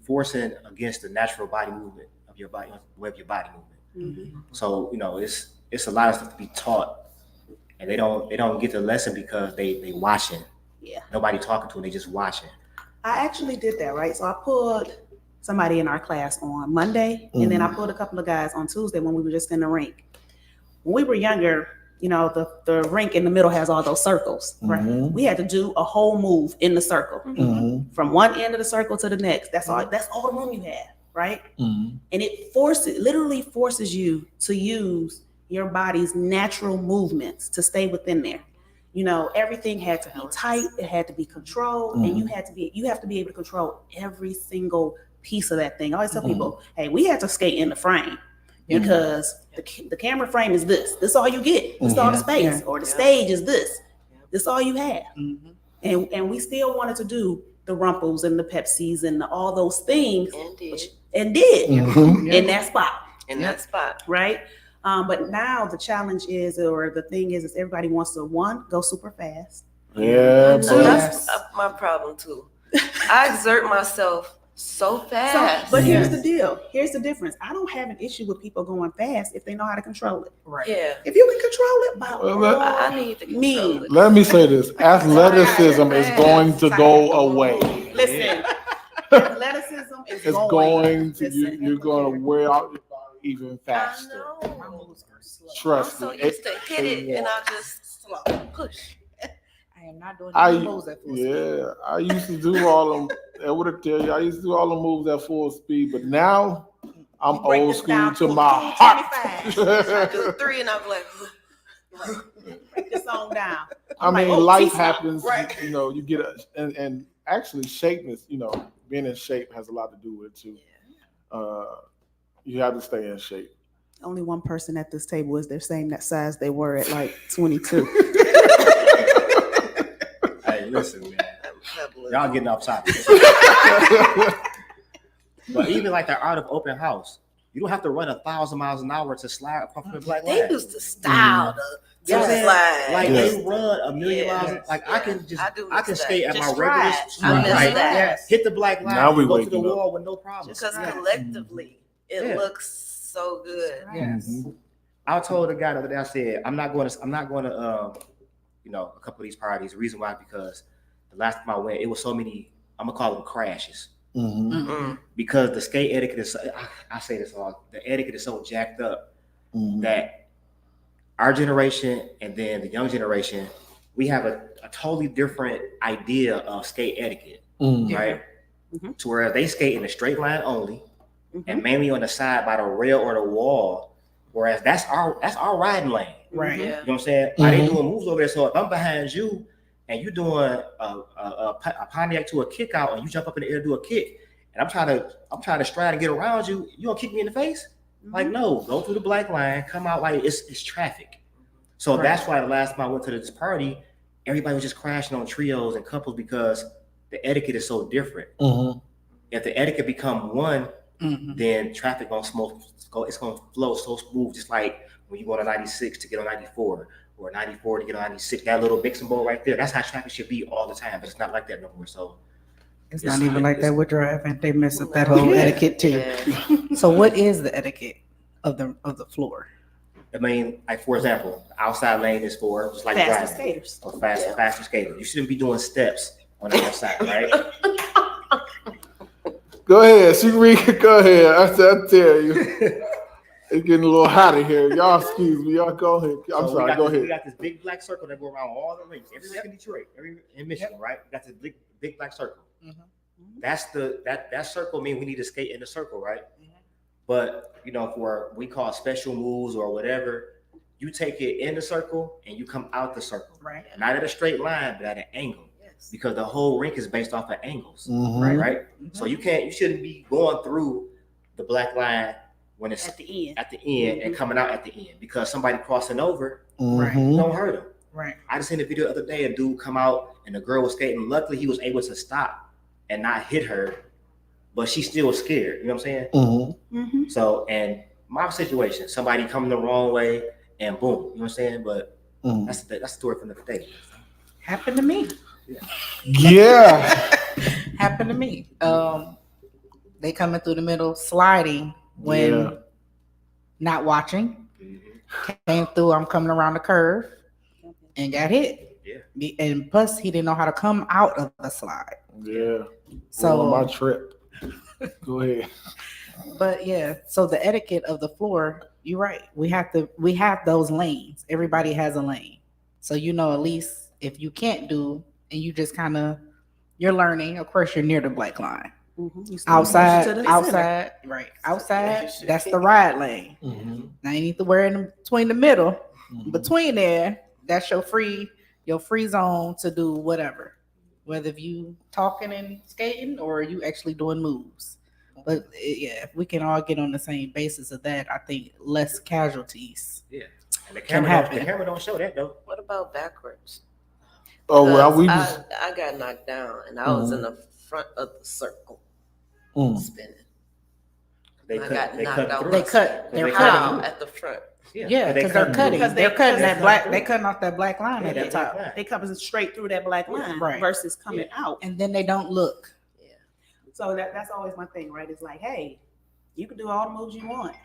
[SPEAKER 6] forcing against the natural body movement of your body, of your body movement. So it's a lot of stuff to be taught, and they don't get the lesson because they watching.
[SPEAKER 9] Yeah.
[SPEAKER 6] Nobody talking to them, they just watching.
[SPEAKER 9] I actually did that, right? So I pulled somebody in our class on Monday, and then I pulled a couple of guys on Tuesday when we were just in the rink. When we were younger, the rink in the middle has all those circles, right? We had to do a whole move in the circle, from one end of the circle to the next. That's all the room you have, right? And it literally forces you to use your body's natural movements to stay within there. Everything had to be tight, it had to be controlled, and you have to be able to control every single piece of that thing. I always tell people, hey, we had to skate in the frame, because the camera frame is this. This is all you get. This is all the space. Or the stage is this. This is all you have. And we still wanted to do the Rumples and the Pepsis and all those things.
[SPEAKER 7] And
[SPEAKER 9] did in that spot.
[SPEAKER 7] in that spot.
[SPEAKER 9] Right? But now the challenge is, or the thing is everybody wants to, one, go super fast.
[SPEAKER 5] Yeah,
[SPEAKER 7] So that's my problem too. I exert myself so fast.
[SPEAKER 9] But here's the deal. Here's the difference. I don't have an issue with people going fast if they know how to control it.
[SPEAKER 8] Right.
[SPEAKER 7] Yeah,
[SPEAKER 9] If you can control it,
[SPEAKER 7] I need to control it.
[SPEAKER 5] let me say this: athleticism is going to go away.
[SPEAKER 9] Listen, athleticism is
[SPEAKER 5] It's going to you're going to wear out your body even faster.
[SPEAKER 7] I know.
[SPEAKER 5] Trust
[SPEAKER 7] I'm so
[SPEAKER 5] me.
[SPEAKER 7] used to hit it, and I just push.
[SPEAKER 8] I am not doing any moves at full speed.
[SPEAKER 5] I used to do all them. I would have tell you, I used to do all the moves at full speed, but now I'm
[SPEAKER 9] Break
[SPEAKER 5] old
[SPEAKER 9] this
[SPEAKER 5] school
[SPEAKER 9] down
[SPEAKER 5] to
[SPEAKER 9] to
[SPEAKER 5] my
[SPEAKER 9] 25.
[SPEAKER 7] I
[SPEAKER 5] heart.
[SPEAKER 7] do 3, and I'm like,
[SPEAKER 9] Break this song down.
[SPEAKER 5] I
[SPEAKER 9] I'm
[SPEAKER 5] mean,
[SPEAKER 9] like, oh,
[SPEAKER 5] life
[SPEAKER 9] T-stop.
[SPEAKER 5] happens.
[SPEAKER 9] Right.
[SPEAKER 5] You get and actually shape is, being in shape has a lot to do with it too. You have to stay in shape.
[SPEAKER 9] Only one person at this table is their same that size they were at like 22.
[SPEAKER 6] Hey, listen, man.
[SPEAKER 7] I'm pebbling.
[SPEAKER 6] Y'all getting off topic. But even like the art of open house, you don't have to run 1,000 miles an hour to slide across the black line.
[SPEAKER 7] They used to style
[SPEAKER 6] You know what I'm saying?
[SPEAKER 7] slide.
[SPEAKER 6] Like
[SPEAKER 5] Yeah.
[SPEAKER 6] they run a million
[SPEAKER 7] Yeah.
[SPEAKER 6] miles. Like I can
[SPEAKER 7] I do
[SPEAKER 6] I can
[SPEAKER 7] miss that.
[SPEAKER 6] skate at my
[SPEAKER 9] Just
[SPEAKER 6] regular
[SPEAKER 9] stride.
[SPEAKER 7] I miss
[SPEAKER 6] right.
[SPEAKER 7] that.
[SPEAKER 8] Yes.
[SPEAKER 6] Hit the black line,
[SPEAKER 5] Now we
[SPEAKER 6] go to the
[SPEAKER 5] waking up.
[SPEAKER 6] wall with no problem.
[SPEAKER 7] Because
[SPEAKER 8] Right.
[SPEAKER 7] collectively, it
[SPEAKER 6] Yeah.
[SPEAKER 7] looks so good.
[SPEAKER 8] Yes.
[SPEAKER 6] I told the guy the other day, I said, I'm not going to a couple of these parties. The reason why, because the last time I went, it was so many, I'm gonna call them crashes.
[SPEAKER 7] Mm.
[SPEAKER 6] Because the skate etiquette is, I say this all, the etiquette is so jacked up that our generation and then the young generation, we have a totally different idea of skate etiquette, right?
[SPEAKER 9] Mhm.
[SPEAKER 6] To where they skate in a straight line only,
[SPEAKER 9] Mhm.
[SPEAKER 6] and mainly on the side by the rail or the wall, whereas that's our riding lane.
[SPEAKER 9] Right.
[SPEAKER 7] Yeah.
[SPEAKER 6] You know what I'm saying? Like they doing moves over there. So if I'm behind you and you doing a Pontiac to a kick out, and you jump up in the air to do a kick, and I'm trying to stride and get around you, you gonna kick me in the face? Like no, go through the black line, come out like it's traffic. So that's why the last time I went to this party, everybody was just crashing on trios and couples because the etiquette is so different. If the etiquette become one, then traffic it's gonna flow so smooth, just like when you go to 96 to get on 94, or 94 to get on 96. That little mixing bowl right there. That's how traffic should be all the time. But it's not like that no more. So
[SPEAKER 8] It's not even like that with driving. They mess up that
[SPEAKER 7] No.
[SPEAKER 8] whole
[SPEAKER 6] Yeah.
[SPEAKER 8] etiquette too.
[SPEAKER 7] Yeah.
[SPEAKER 8] So what is the etiquette of the floor?
[SPEAKER 6] I mean, like for example, the outside lane is for just like
[SPEAKER 9] Faster
[SPEAKER 6] driving.
[SPEAKER 9] skaters.
[SPEAKER 6] Or faster skaters. You shouldn't be doing steps on the outside, right?
[SPEAKER 5] Go ahead, go ahead. I tell you, it's getting a little hot in here. Y'all excuse me. Y'all go ahead. I'm
[SPEAKER 6] So
[SPEAKER 5] sorry. Go
[SPEAKER 6] We
[SPEAKER 5] ahead.
[SPEAKER 6] got this big black circle that go around all the rings. Everywhere in Detroit, in Michigan, right? We got this big black circle. That's that circle means we need to skate in the circle, right? But for we call special moves or whatever, you take it in the circle and you come out the circle,
[SPEAKER 8] Right.
[SPEAKER 6] Not at a straight line, but at an angle, because the whole rink is based off of angles,
[SPEAKER 5] Mhm.
[SPEAKER 6] right? So you shouldn't be going through the black line when it's
[SPEAKER 9] At the end.
[SPEAKER 6] and coming out at the end, because somebody crossing over
[SPEAKER 5] Mhm.
[SPEAKER 6] don't hurt him.
[SPEAKER 8] Right.
[SPEAKER 6] I just seen a video the other day, a dude come out and the girl was skating. Luckily, he was able to stop and not hit her, but she still was scared. You know what I'm saying?
[SPEAKER 5] Mhm.
[SPEAKER 9] Mm-hmm.
[SPEAKER 6] So, and my situation, somebody coming the wrong way and boom, you know what I'm saying? But
[SPEAKER 5] Mhm.
[SPEAKER 6] that's the story from the day.
[SPEAKER 8] Happened to me.
[SPEAKER 5] Yeah.
[SPEAKER 8] Happened to me. They coming through the middle, sliding when
[SPEAKER 5] Yeah.
[SPEAKER 8] not watching. Came through. I'm coming around the curve and got hit.
[SPEAKER 6] Yeah.
[SPEAKER 8] And plus, he didn't know how to come out of the slide.
[SPEAKER 5] Yeah.
[SPEAKER 8] So
[SPEAKER 5] on my trip. Go ahead.
[SPEAKER 8] But yeah, so the etiquette of the floor, you're right. We have those lanes. Everybody has a lane. So at least if you can't do and you just you're learning, of course you're near the black line.
[SPEAKER 9] Mm-hmm.
[SPEAKER 8] Outside, right. Outside, that's the ride lane.
[SPEAKER 5] Mhm.
[SPEAKER 8] Now you need to wear in between the middle.
[SPEAKER 5] Mhm.
[SPEAKER 8] Between there, that's your free zone to do whatever. Whether you talking and skating or you actually doing moves. But yeah, if we can all get on the same basis of that, I think less casualties.
[SPEAKER 6] Yeah. And the
[SPEAKER 8] Can
[SPEAKER 6] camera don't show that though.
[SPEAKER 7] What about backwards?
[SPEAKER 5] Oh well,
[SPEAKER 7] Because
[SPEAKER 5] we just.
[SPEAKER 7] I got knocked down and I was in the front of the circle spinning.
[SPEAKER 6] They
[SPEAKER 7] I
[SPEAKER 6] cut.
[SPEAKER 7] got
[SPEAKER 6] They
[SPEAKER 7] knocked
[SPEAKER 6] cut
[SPEAKER 7] out.
[SPEAKER 6] through.
[SPEAKER 8] They cut. They're
[SPEAKER 7] How?
[SPEAKER 8] cutting.
[SPEAKER 7] At the front.
[SPEAKER 8] Yeah, because they're
[SPEAKER 6] through.
[SPEAKER 8] cutting.
[SPEAKER 9] Because
[SPEAKER 8] They're cutting that black.
[SPEAKER 6] through.
[SPEAKER 8] They cutting off that black line
[SPEAKER 6] Yeah,
[SPEAKER 8] at the
[SPEAKER 6] that
[SPEAKER 8] top,
[SPEAKER 6] black line.
[SPEAKER 9] They coming straight through that black line
[SPEAKER 8] Right.
[SPEAKER 9] versus coming out.
[SPEAKER 8] and then they don't look.
[SPEAKER 9] So that's always my thing, right? It's like, hey, you can do all the moves you want.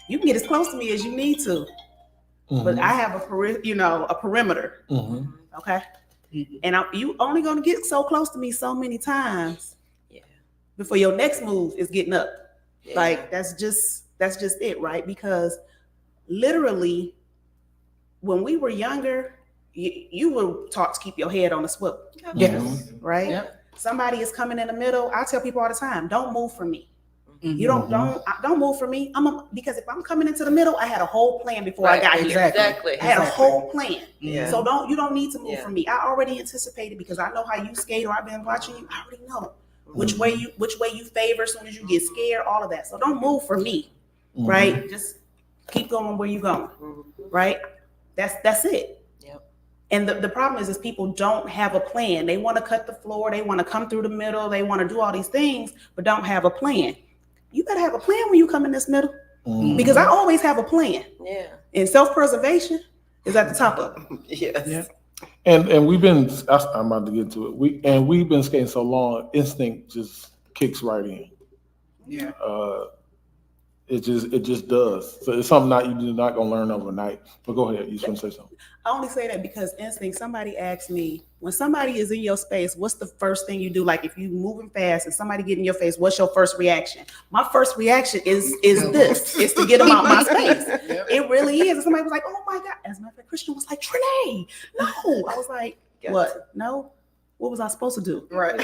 [SPEAKER 9] You can get as close to me as you need to, but I have a perimeter.
[SPEAKER 5] Mhm.
[SPEAKER 9] Okay, and you only gonna get so close to me so many times.
[SPEAKER 7] Yeah.
[SPEAKER 9] Before your next move is getting up.
[SPEAKER 7] Yeah.
[SPEAKER 9] Like that's just it, right? Because literally, when we were younger, you were taught to keep your head on the swivel,
[SPEAKER 8] Yes.
[SPEAKER 9] right?
[SPEAKER 8] Yep.
[SPEAKER 9] Somebody is coming in the middle. I tell people all the time, don't move for me.
[SPEAKER 8] Mhm.
[SPEAKER 9] You don't move for me. Because if I'm coming into the middle, I had a whole plan before
[SPEAKER 7] Right,
[SPEAKER 9] I got here.
[SPEAKER 7] Exactly.
[SPEAKER 9] I had a whole plan.
[SPEAKER 7] Yeah.
[SPEAKER 9] So you don't need to move
[SPEAKER 7] Yeah.
[SPEAKER 9] for me. I already anticipated because I know how you skate or I've been watching you. I already know which way you favor as soon as you get scared, all of that. So don't move for me.
[SPEAKER 5] Mhm.
[SPEAKER 9] Right? Just keep going where you're going. Right? That's it.
[SPEAKER 7] Yep.
[SPEAKER 9] And the problem is people don't have a plan. They want to cut the floor, they want to come through the middle, they want to do all these things, but don't have a plan. You better have a plan when you come in this middle.
[SPEAKER 5] Mhm.
[SPEAKER 9] Because I always have a plan.
[SPEAKER 7] Yeah.
[SPEAKER 9] And self-preservation is at the top of it.
[SPEAKER 7] Yes.
[SPEAKER 8] Yeah.
[SPEAKER 5] And we've been. I'm about to get to it. We've been skating so long. Instinct just kicks right in.
[SPEAKER 8] Yeah.
[SPEAKER 5] It just does. So it's something you're not gonna learn overnight. But go ahead. You was gonna say something.
[SPEAKER 9] I only say that because instinct, somebody asked me, when somebody is in your space, what's the first thing you do? Like if you moving fast and somebody get in your face, what's your first reaction? My first reaction is this, is to get them out my space. It really is. And somebody was like, oh my God. As a matter of fact, Christian was like, Trinae, no. I was like, what? No? What was I supposed to do?
[SPEAKER 8] Right.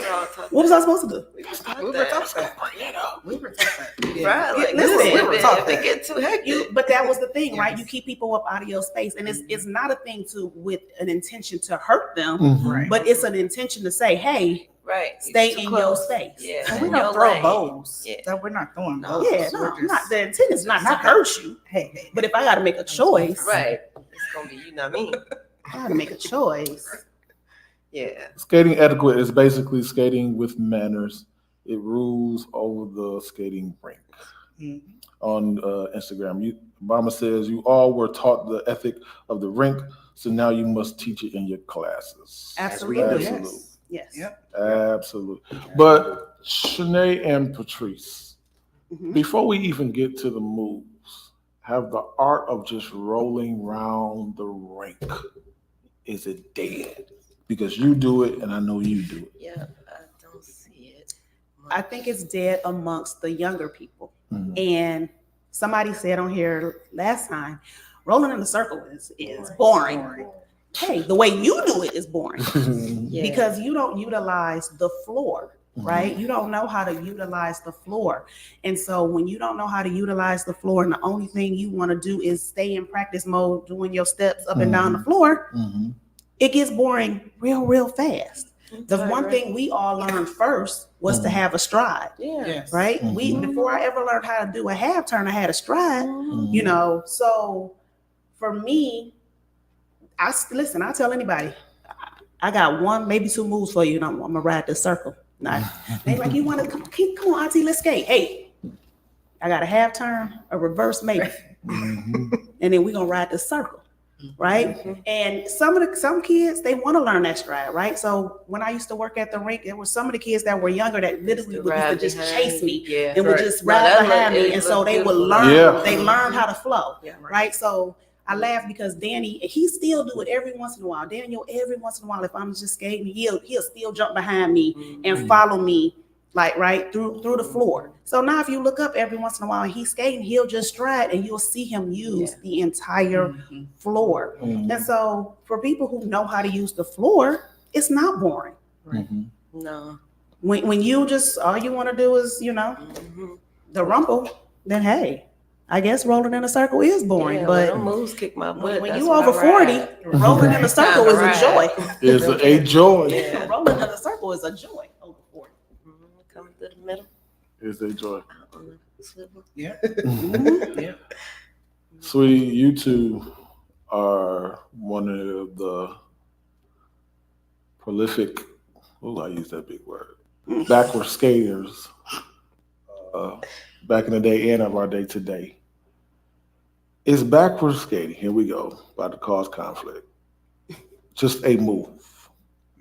[SPEAKER 9] What was I supposed to do?
[SPEAKER 7] We were taught
[SPEAKER 8] We were
[SPEAKER 7] that.
[SPEAKER 8] taught that. We were taught that. Yeah.
[SPEAKER 7] Right. Like,
[SPEAKER 9] Listen,
[SPEAKER 7] listen,
[SPEAKER 9] we were
[SPEAKER 7] if
[SPEAKER 8] taught
[SPEAKER 7] it
[SPEAKER 8] that.
[SPEAKER 7] get too hectic.
[SPEAKER 9] But that was the thing, right?
[SPEAKER 8] Yes.
[SPEAKER 9] You keep people up out of your space. And it's not a thing with an intention to hurt them,
[SPEAKER 5] Mhm.
[SPEAKER 8] Right.
[SPEAKER 9] but it's an intention to say, hey,
[SPEAKER 7] Right.
[SPEAKER 9] stay
[SPEAKER 7] Too
[SPEAKER 9] in
[SPEAKER 7] close.
[SPEAKER 9] your space.
[SPEAKER 7] Yeah.
[SPEAKER 8] And we
[SPEAKER 7] in
[SPEAKER 8] don't
[SPEAKER 7] your
[SPEAKER 8] throw
[SPEAKER 7] lane.
[SPEAKER 8] bows.
[SPEAKER 7] Yeah.
[SPEAKER 8] So we're not throwing
[SPEAKER 7] No.
[SPEAKER 8] bows.
[SPEAKER 9] Yeah, no,
[SPEAKER 8] We're
[SPEAKER 9] I'm not.
[SPEAKER 8] just,
[SPEAKER 9] The intent is not to hurt you.
[SPEAKER 8] hey.
[SPEAKER 9] But if I got to make a choice,
[SPEAKER 7] Right. It's gonna be you, not me.
[SPEAKER 9] I got to make a choice.
[SPEAKER 7] Yeah.
[SPEAKER 5] Skating etiquette is basically skating with manners. It rules over the skating rink. on Instagram. Obama says you all were taught the ethic of the rink, so now you must teach it in your classes.
[SPEAKER 9] Absolutely.
[SPEAKER 5] Absolutely.
[SPEAKER 9] Yes.
[SPEAKER 8] Yep.
[SPEAKER 5] Absolutely. But Shanae and Patrice, before we even get to the moves, have the art of just rolling around the rink, is it dead? Because you do it and I know you do it.
[SPEAKER 7] Yeah, I don't see it.
[SPEAKER 9] I think it's dead amongst the younger people.
[SPEAKER 5] Mhm.
[SPEAKER 9] And somebody said on here last time, rolling in a circle is boring. Hey, the way you do it is boring
[SPEAKER 7] Yeah.
[SPEAKER 9] because you don't utilize the floor, right? You don't know how to utilize the floor. And so when you don't know how to utilize the floor and the only thing you want to do is stay in practice mode doing your steps up and down the floor, it gets boring real fast. The one thing we all learned first was to have a stride.
[SPEAKER 7] Yeah.
[SPEAKER 8] Yes.
[SPEAKER 9] Right? Before I ever learned how to do a half turn, I had a stride, you know. So for me, I tell anybody, I got one, maybe two moves for you, and I'm gonna ride this circle. Nah. They like, you wanna come on, Auntie, let's skate. Hey, I got a half turn, a reverse maybe. And then we're gonna ride the circle. Right. And some kids, they want to learn that stride, right? So when I used to work at the rink, there were some of the kids that were younger that literally would just chase me and would just ride behind me. And so they would learn, they learned how to flow. Right. So I laugh because Danny, he still do it every once in a while. Daniel, every once in a while, if I'm just skating, he'll still jump behind me and follow me, like right through the floor. So now if you look up every once in a while and he's skating, he'll just stride and you'll see him use the entire floor. And so for people who know how to use the floor, it's not boring.
[SPEAKER 7] No.
[SPEAKER 9] When you just, all you want to do is, you know, the rumble, then hey, I guess rolling in a circle is boring, but
[SPEAKER 7] them moves kick my butt.
[SPEAKER 9] when you over 40, rolling in a circle is a joy.
[SPEAKER 5] It's a joy.
[SPEAKER 9] Rolling in a circle is a joy over 40.
[SPEAKER 7] Come to the middle.
[SPEAKER 5] It's a joy.
[SPEAKER 8] Yeah.
[SPEAKER 5] Sweetie, you two are one of the prolific, I use that big word, backward skaters back in the day and of our day today. Is backward skating, here we go, about to cause conflict, just a move?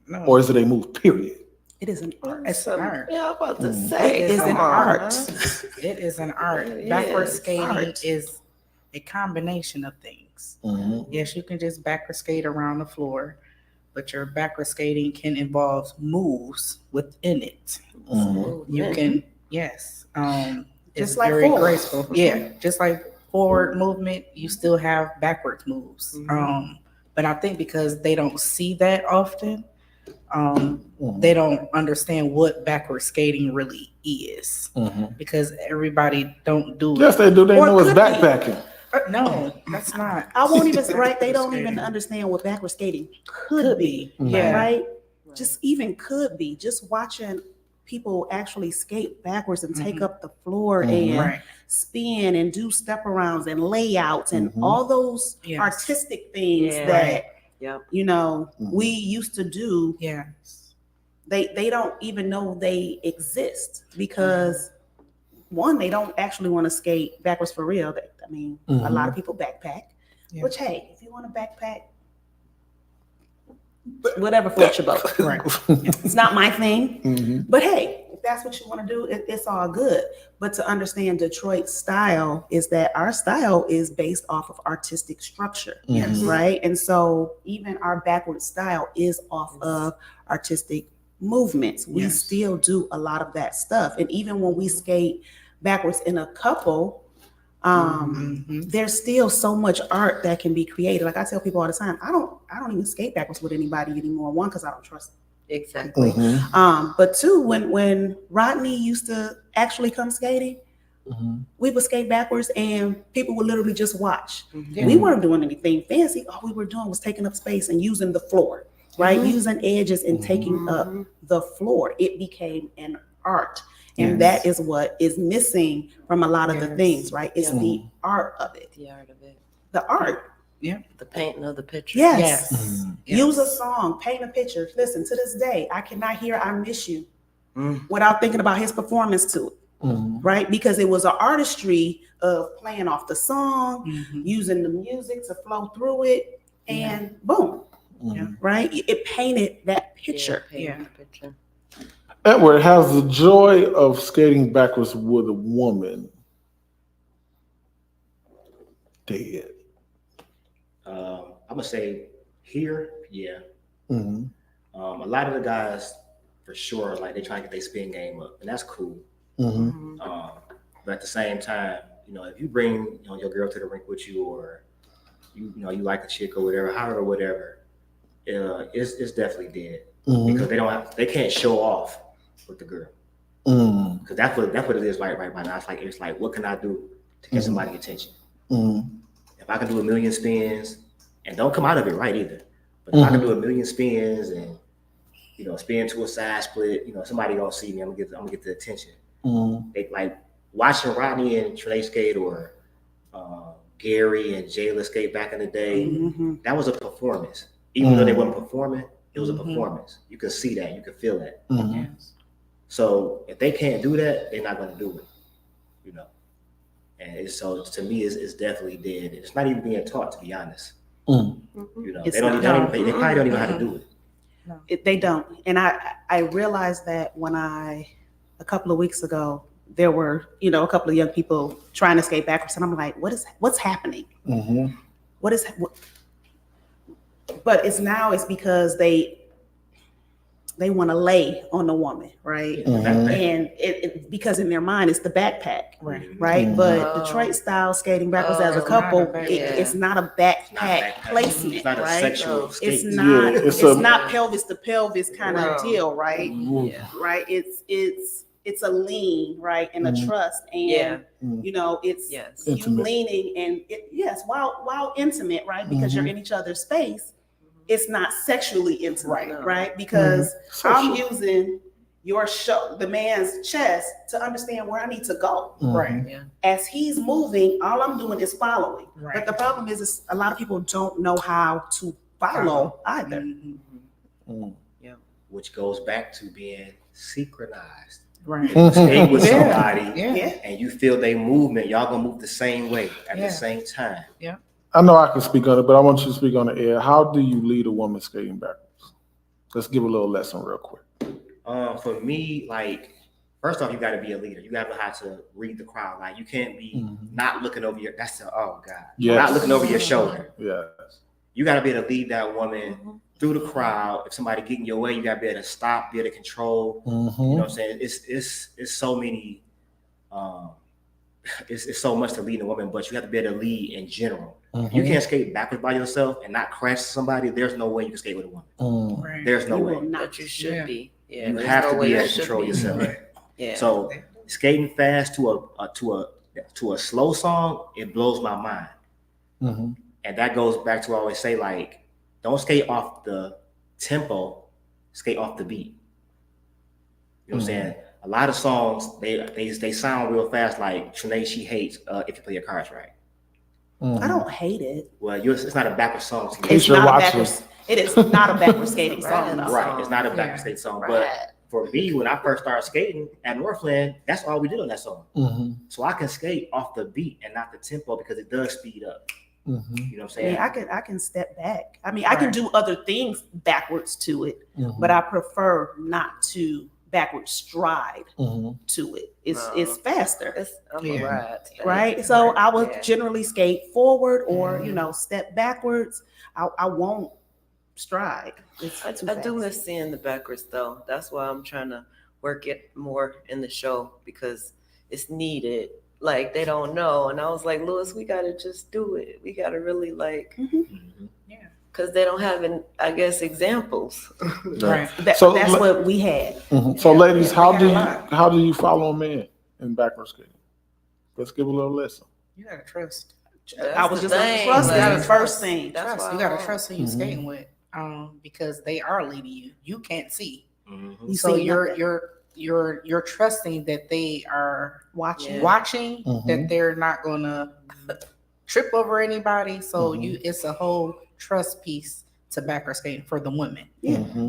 [SPEAKER 8] No.
[SPEAKER 5] Or is it a move, period?
[SPEAKER 9] It is an art.
[SPEAKER 8] It's an art.
[SPEAKER 7] Yeah, I'm about to say.
[SPEAKER 8] It is an
[SPEAKER 7] come on,
[SPEAKER 8] art.
[SPEAKER 7] huh?
[SPEAKER 8] It is an art.
[SPEAKER 7] It
[SPEAKER 8] Backward
[SPEAKER 7] is
[SPEAKER 8] skating
[SPEAKER 7] art.
[SPEAKER 8] is a combination of things. Yes, you can just backward skate around the floor, but your backward skating can involve moves within it. You can, yes. It's
[SPEAKER 9] Just like
[SPEAKER 8] very
[SPEAKER 9] forward.
[SPEAKER 8] graceful. Yeah, just like forward movement, you still have backwards moves. But I think because they don't see that often, they don't understand what backward skating really is, because everybody don't do it.
[SPEAKER 5] Yes, they do. They
[SPEAKER 9] Or
[SPEAKER 5] know it's
[SPEAKER 9] could be.
[SPEAKER 5] backpacking.
[SPEAKER 8] No, that's not.
[SPEAKER 9] I won't even, right? They don't even understand what backward skating could be.
[SPEAKER 8] Yeah.
[SPEAKER 9] Right? Just even could be. Just watching people actually skate backwards and take up the floor and
[SPEAKER 8] Right.
[SPEAKER 9] spin and do step arounds and layouts and all those
[SPEAKER 8] Yes.
[SPEAKER 9] artistic things
[SPEAKER 7] Yeah.
[SPEAKER 9] that
[SPEAKER 7] Yep.
[SPEAKER 9] you know we used to do.
[SPEAKER 8] Yes.
[SPEAKER 9] They don't even know they exist because one, they don't actually want to skate backwards for real. I mean, a lot of people backpack,
[SPEAKER 8] Yeah.
[SPEAKER 9] which hey, if you want to backpack, whatever floats your boat.
[SPEAKER 8] Right.
[SPEAKER 9] It's not my thing, but hey, if that's what you want to do, it's all good. But to understand Detroit's style is that our style is based off of artistic structure, right? And so even our backward style is off of artistic movements. We still do a lot of that stuff. And even when we skate backwards in a couple, there's still so much art that can be created. Like I tell people all the time, I don't even skate backwards with anybody anymore. One, because I don't trust them.
[SPEAKER 7] Exactly.
[SPEAKER 9] But two, when Rodney used to actually come skating, we would skate backwards and people would literally just watch. We weren't doing anything fancy. All we were doing was taking up space and using the floor, right? Using edges and taking up the floor. It became an art. And that is what is missing from a lot of the things, right? It's the art of it.
[SPEAKER 7] The art of it.
[SPEAKER 9] The art.
[SPEAKER 8] Yeah.
[SPEAKER 7] The painting of the picture.
[SPEAKER 9] Yes. Use a song, paint a picture. Listen, to this day, I cannot hear I Miss You without thinking about his performance to it. right? Because it was an artistry of playing off the song,
[SPEAKER 8] Mhm.
[SPEAKER 9] using the music to flow through it, and boom, right? It painted that picture.
[SPEAKER 7] paint the picture.
[SPEAKER 5] Edward, has the joy of skating backwards with a woman dead?
[SPEAKER 6] I'm gonna say here, yeah.
[SPEAKER 5] Mm-hmm.
[SPEAKER 6] A lot of the guys, for sure, like they try to get their spin game up, and that's cool.
[SPEAKER 5] Mm-hmm.
[SPEAKER 6] But at the same time, if you bring your girl to the rink with you, or you like a chick or whatever, however, whatever, it's definitely dead because they can't show off with the girl because that's what it is right now. It's like what can I do to get somebody's attention? If I can do a million spins and don't come out of it right either, but if I can do a million spins and spin to a side split, somebody gonna see me. I'm gonna get the attention. They like watching Rodney and Trey skate or Gary and Jayla skate back in the day. That was a performance. Even though they weren't performing, it was a performance. You could see that. You could feel that.
[SPEAKER 8] Yes.
[SPEAKER 6] So if they can't do that, they're not going to do it. And so to me, it's definitely dead. It's not even being taught, to be honest. They probably don't even know how to do it.
[SPEAKER 9] They don't. And I realized that when a couple of weeks ago, there were, a couple of young people trying to skate backwards. And I'm like, what's happening? But it's because they want to lay on the woman, right? And it because in their mind it's the backpack, right? But Detroit style skating backwards as a couple, it's not a backpack placement,
[SPEAKER 6] it's not
[SPEAKER 9] right?
[SPEAKER 6] a sexual skate.
[SPEAKER 9] It's not pelvis to pelvis kind of deal, right? Right? It's a lean, right, and a trust, and it's you
[SPEAKER 5] Intimate.
[SPEAKER 9] leaning and while intimate, right? Because you're in each other's space. It's not sexually intimate, right? Because I'm using your the man's chest to understand where I need to go.
[SPEAKER 8] Right.
[SPEAKER 7] Yeah.
[SPEAKER 9] As he's moving, all I'm doing is following. But the problem is a lot of people don't know how to follow either.
[SPEAKER 6] Which goes back to being synchronized.
[SPEAKER 8] Right.
[SPEAKER 6] If you skate with somebody
[SPEAKER 8] Yeah.
[SPEAKER 6] and you feel their movement, y'all gonna move the same way at the same time.
[SPEAKER 5] I know I can speak on it, but I want you to speak on the air. How do you lead a woman skating backwards? Let's give a little lesson real quick.
[SPEAKER 6] For me, like, first off, you got to be a leader. You got to know how to read the crowd. Like, you can't be not looking over not looking over your shoulder.
[SPEAKER 5] Yes.
[SPEAKER 6] You got to be able to lead that woman through the crowd. If somebody get in your way, you got to be able to stop, be able to control. You know what I'm saying? It's so many. It's so much to lead a woman, but you have to be able to lead in general. You can't skate backwards by yourself and not crash somebody. There's no way you can skate with a woman.
[SPEAKER 8] Right.
[SPEAKER 6] There's no way.
[SPEAKER 7] But you should be. Yeah,
[SPEAKER 6] You
[SPEAKER 7] there's
[SPEAKER 6] have
[SPEAKER 7] no
[SPEAKER 6] to
[SPEAKER 7] way
[SPEAKER 6] be
[SPEAKER 7] you
[SPEAKER 6] able to
[SPEAKER 7] should
[SPEAKER 6] control
[SPEAKER 7] be.
[SPEAKER 6] yourself.
[SPEAKER 7] Yeah.
[SPEAKER 6] So skating fast to a slow song, it blows my mind. And that goes back to what I always say, like, don't skate off the tempo, skate off the beat. You know what I'm saying? A lot of songs they sound real fast, like Trinae, she hates If You Play Your Cards Right.
[SPEAKER 9] I don't hate it.
[SPEAKER 6] Well, it's not a backward song. To me.
[SPEAKER 9] It's not a backwards. It is not a backward skating song. though.
[SPEAKER 6] Right, it's not a backward skate song. But for me, when I first started skating at Northland, that's all we did on that song. So I can skate off the beat and not the tempo because it does speed up. You know what I'm saying?
[SPEAKER 9] Yeah, I can step back. I mean, I can do other things backwards to it, but I prefer not to backward stride to it. It's faster. Right? So I would generally skate forward or, step backwards. I won't stride.
[SPEAKER 7] I do miss seeing the backwards though. That's why I'm trying to work it more in the show because it's needed. Like they don't know. And I was like, Lewis, we gotta just do it. We gotta really because they don't have examples.
[SPEAKER 8] Right.
[SPEAKER 9] That's what we had.
[SPEAKER 5] So ladies, how do you follow a man in backward skating? Let's give a little lesson.
[SPEAKER 8] You gotta trust.
[SPEAKER 9] I was just saying, trust is the first thing.
[SPEAKER 8] Trust. You gotta trust who you're skating with, because they are leading you. You can't see. So you're trusting that they are watching, that they're not gonna trip over anybody. So it's a whole trust piece to backward skating for the women.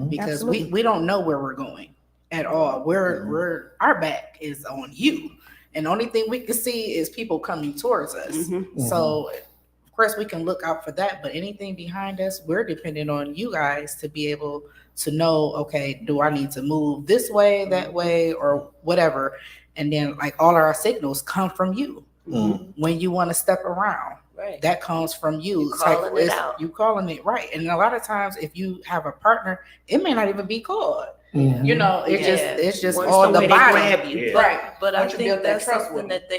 [SPEAKER 8] Because we don't know where we're going at all. We're our back is on you. And the only thing we can see is people coming towards us. So of course we can look out for that, but anything behind us, we're dependent on you guys to be able to know, okay, do I need to move this way, that way, or whatever? And then like all our signals come from you. When you want to step around,
[SPEAKER 7] Right.
[SPEAKER 8] that comes from you.
[SPEAKER 7] You
[SPEAKER 8] It's like,
[SPEAKER 7] calling it out.
[SPEAKER 8] you calling it right. And a lot of times if you have a partner, it may not even be called. You know, it's just
[SPEAKER 7] Once
[SPEAKER 8] all
[SPEAKER 9] the
[SPEAKER 8] the
[SPEAKER 9] way they
[SPEAKER 8] body.
[SPEAKER 9] grab you.
[SPEAKER 6] Yeah.
[SPEAKER 8] Right.
[SPEAKER 7] But I
[SPEAKER 8] Once you
[SPEAKER 7] think
[SPEAKER 8] build that
[SPEAKER 7] that's
[SPEAKER 8] trust
[SPEAKER 7] something
[SPEAKER 8] with
[SPEAKER 7] that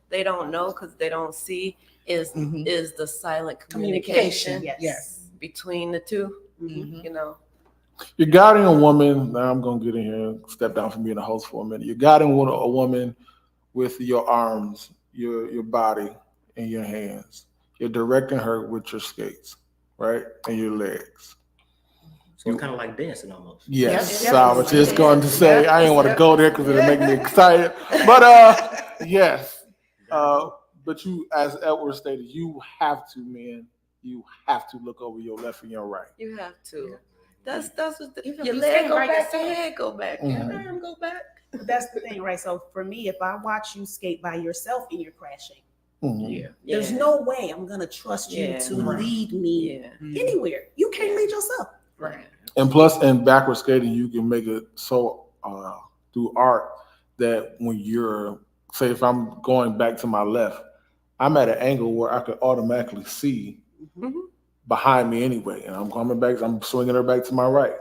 [SPEAKER 7] they don't know because they don't see is
[SPEAKER 8] Mhm.
[SPEAKER 7] is the silent
[SPEAKER 8] Communication.
[SPEAKER 7] communication
[SPEAKER 8] Yes.
[SPEAKER 7] between the two.
[SPEAKER 8] Mhm.
[SPEAKER 7] You know.
[SPEAKER 5] You're guiding a woman. Now I'm gonna get in here and step down from being a host for a minute. You're guiding a woman with your arms, your body, and your hands. You're directing her with your skates, right, and your legs.
[SPEAKER 6] So it's kind of like dancing almost.
[SPEAKER 5] Yes,
[SPEAKER 8] Yep.
[SPEAKER 5] so I was just going to say
[SPEAKER 8] Yep.
[SPEAKER 5] I didn't want to go there because it'll make me excited. But yes. But you, as Edward stated, you have to, man. You have to look over your left and your right.
[SPEAKER 7] You have to. That's what
[SPEAKER 8] Even
[SPEAKER 7] your
[SPEAKER 8] if you
[SPEAKER 7] leg
[SPEAKER 8] stay
[SPEAKER 7] go
[SPEAKER 8] by
[SPEAKER 7] back, your
[SPEAKER 8] yourself.
[SPEAKER 7] head go back, your arm go back.
[SPEAKER 9] That's the thing, right? So for me, if I watch you skate by yourself and you're crashing,
[SPEAKER 6] Yeah.
[SPEAKER 9] there's no way I'm gonna trust you
[SPEAKER 7] Yeah.
[SPEAKER 9] to lead me
[SPEAKER 7] Yeah.
[SPEAKER 9] anywhere. You can't lead yourself.
[SPEAKER 8] Right.
[SPEAKER 5] And plus, in backward skating, you can make it so through art that when you're, say, if I'm going back to my left, I'm at an angle where I could automatically see behind me anyway, and I'm coming back. I'm swinging her back to my right.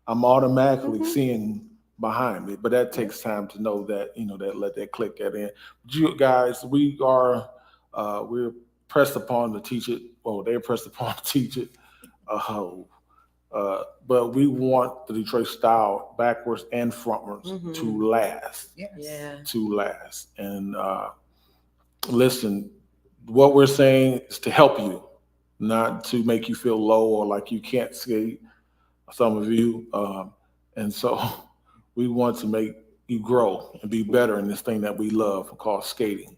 [SPEAKER 5] I'm automatically seeing behind me, but that takes time to know that, that let that click that in. But you guys, we're pressed upon to teach it. Well, they're pressed upon to teach it. But we want the Detroit style backwards and frontwards to last.
[SPEAKER 8] Yes.
[SPEAKER 7] Yeah.
[SPEAKER 5] To last. And listen, what we're saying is to help you, not to make you feel low or like you can't skate, some of you. And so we want to make you grow and be better in this thing that we love called skating.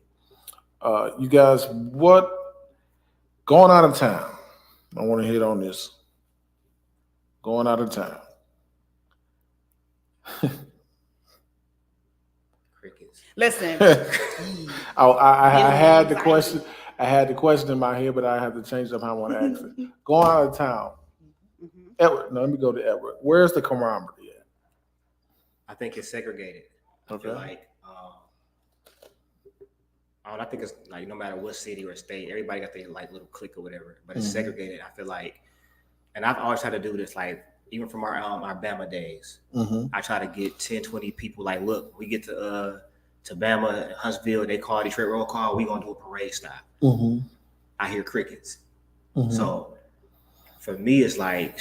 [SPEAKER 5] You guys, going out of town, I want to hit on this. Going out of town.
[SPEAKER 6] Crickets.
[SPEAKER 9] Listen,
[SPEAKER 5] I had the question. I had the question in my head, but I have to change up how I want to ask it. Going out of town. Edward, no, let me go to Edward. Where's the camaraderie at?
[SPEAKER 6] I think it's segregated. I feel like I think it's like no matter what city or state, everybody got their like little clique or whatever, but it's segregated. I feel like, and I've always tried to do this, like even from our Bama days, I try to get 10, 20 people. Like, look, we get to Bama, Huntsville, they call Detroit roll call. We gonna do a parade style. I hear crickets. So for me, it's like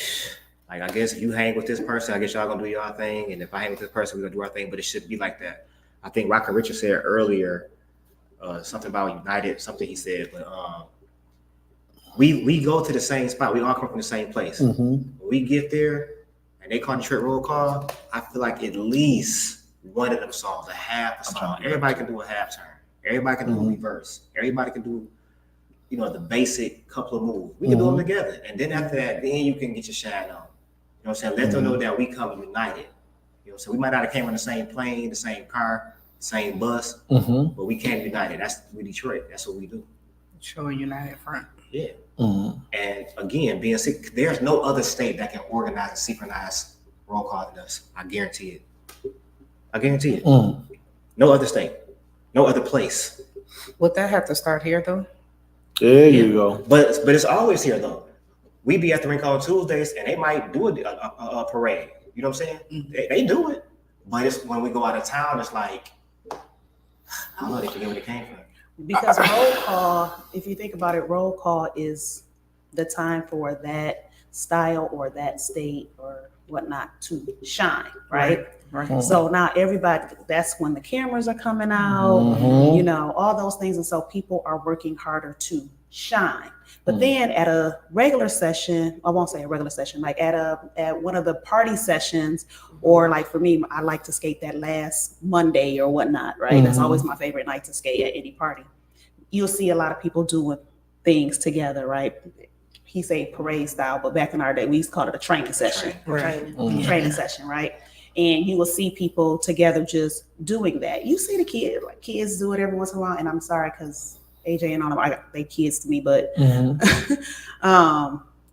[SPEAKER 6] I guess if you hang with this person, I guess y'all gonna do y'all thing, and if I hang with this person, we gonna do our thing. But it shouldn't be like that. I think Rocket Richard said earlier something about United, something he said, but we go to the same spot. We all come from the same place. When we get there and they call Detroit roll call, I feel like at least one of them songs, a half a song. Everybody can do a half turn. Everybody can do a reverse. Everybody can do, the basic couple of moves. We can do them together. And then after that, then you can get your shine on. You know what I'm saying? Let them know that we come united. So we might not have came on the same plane, the same car, same bus, but we came united. We Detroit. That's what we do.
[SPEAKER 8] Show a united front.
[SPEAKER 6] Yeah. And again, being sick, there's no other state that can organize and synchronize roll call than us. I guarantee it. I guarantee it. No other state, no other place.
[SPEAKER 8] Would that have to start here though?
[SPEAKER 5] There you go.
[SPEAKER 6] But it's always here though. We be at the rink on Tuesdays, and they might do a parade. You know what I'm saying? They do it, but it's when we go out of town, it's like I don't know. They forget where they came from.
[SPEAKER 9] because roll call, if you think about it, roll call is the time for that style or that state or whatnot to shine, right?
[SPEAKER 8] Right.
[SPEAKER 9] So now everybody, that's when the cameras are coming out, all those things. And so people are working harder to shine. But then at a regular session, I won't say a regular session, like at one of the party sessions, or like for me, I like to skate that last Monday or whatnot, right? That's always my favorite night to skate at any party. You'll see a lot of people doing things together, right? He say parade style, but back in our day, we used to call it a training session.
[SPEAKER 8] Right.
[SPEAKER 9] Training session, right? and you will see people together just doing that. You see the kids do it every once in a while, and I'm sorry because AJ and all of them, they kids to me, but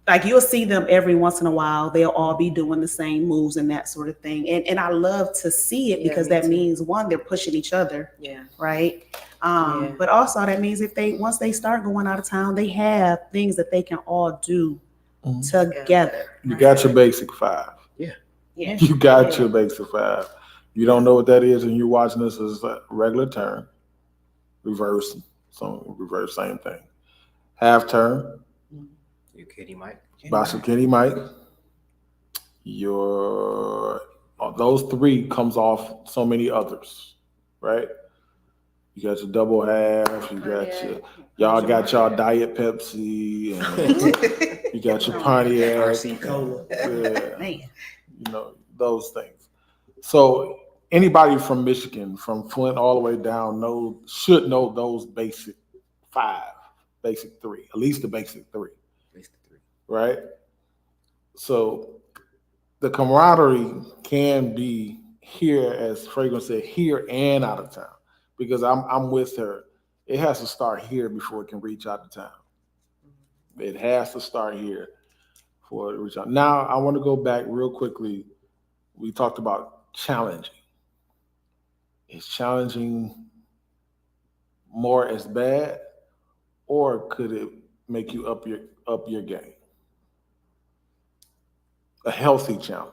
[SPEAKER 9] like you'll see them every once in a while. They'll all be doing the same moves and that sort of thing. And I love to see it because that means one, they're pushing each other.
[SPEAKER 7] Yeah.
[SPEAKER 9] Right. But also that means once they start going out of town, they have things that they can all do together.
[SPEAKER 5] You got your basic 5.
[SPEAKER 9] Yeah.
[SPEAKER 5] You got your basic 5. You don't know what that is, and you're watching this as a regular turn, reverse, same thing. Half turn.
[SPEAKER 6] Your kitty Mike.
[SPEAKER 5] Boston Kitty Mike. Those 3 comes off so many others, right? You got your double half. You got y'all got y'all Diet Pepsi, and you got your Pontiac,
[SPEAKER 6] RC Cola.
[SPEAKER 5] Yeah,
[SPEAKER 9] Man.
[SPEAKER 5] you know those things. So anybody from Michigan, from Flint all the way down, should know those basic 5, basic 3, at least the basic 3. Right? So the camaraderie can be here, as Fragrance said, here and out of town. Because I'm with her. It has to start here before it can reach out of town. It has to start here for it to reach out. Now I want to go back real quickly. We talked about challenging. Is challenging more as bad, or could it make you up your game? A healthy challenge.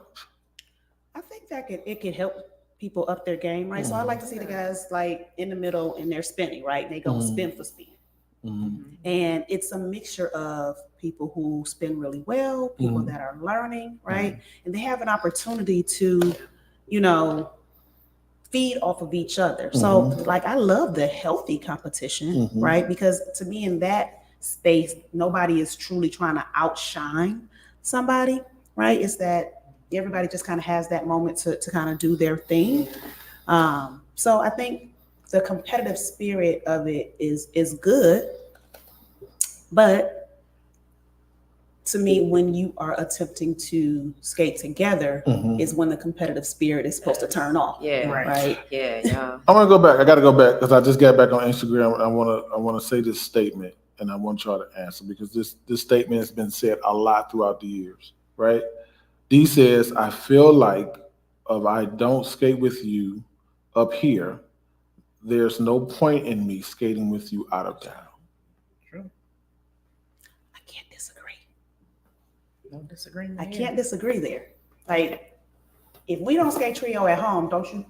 [SPEAKER 9] I think that it could help people up their game, right? So I like to see the guys like in the middle and they're spinning, right? They go spin for spin. And it's a mixture of people who spin really well, people that are learning, right? And they have an opportunity to, feed off of each other. So like I love the healthy competition, right? Because to me in that space, nobody is truly trying to outshine somebody. Right? It's that everybody just kind of has that moment to kind of do their thing. So I think the competitive spirit of it is good. But to me, when you are attempting to skate together is when the competitive spirit is supposed to turn off.
[SPEAKER 7] Yeah.
[SPEAKER 9] Right.
[SPEAKER 7] Yeah.
[SPEAKER 5] I'm gonna go back. I gotta go back because I just got back on Instagram. I wanna say this statement, and I want y'all to answer because this statement has been said a lot throughout the years. Right? D says, I feel like if I don't skate with you up here, there's no point in me skating with you out of town.
[SPEAKER 8] True.
[SPEAKER 9] I can't disagree.
[SPEAKER 8] No disagreement.
[SPEAKER 9] I can't disagree there. Like, if we don't skate trio at home, don't you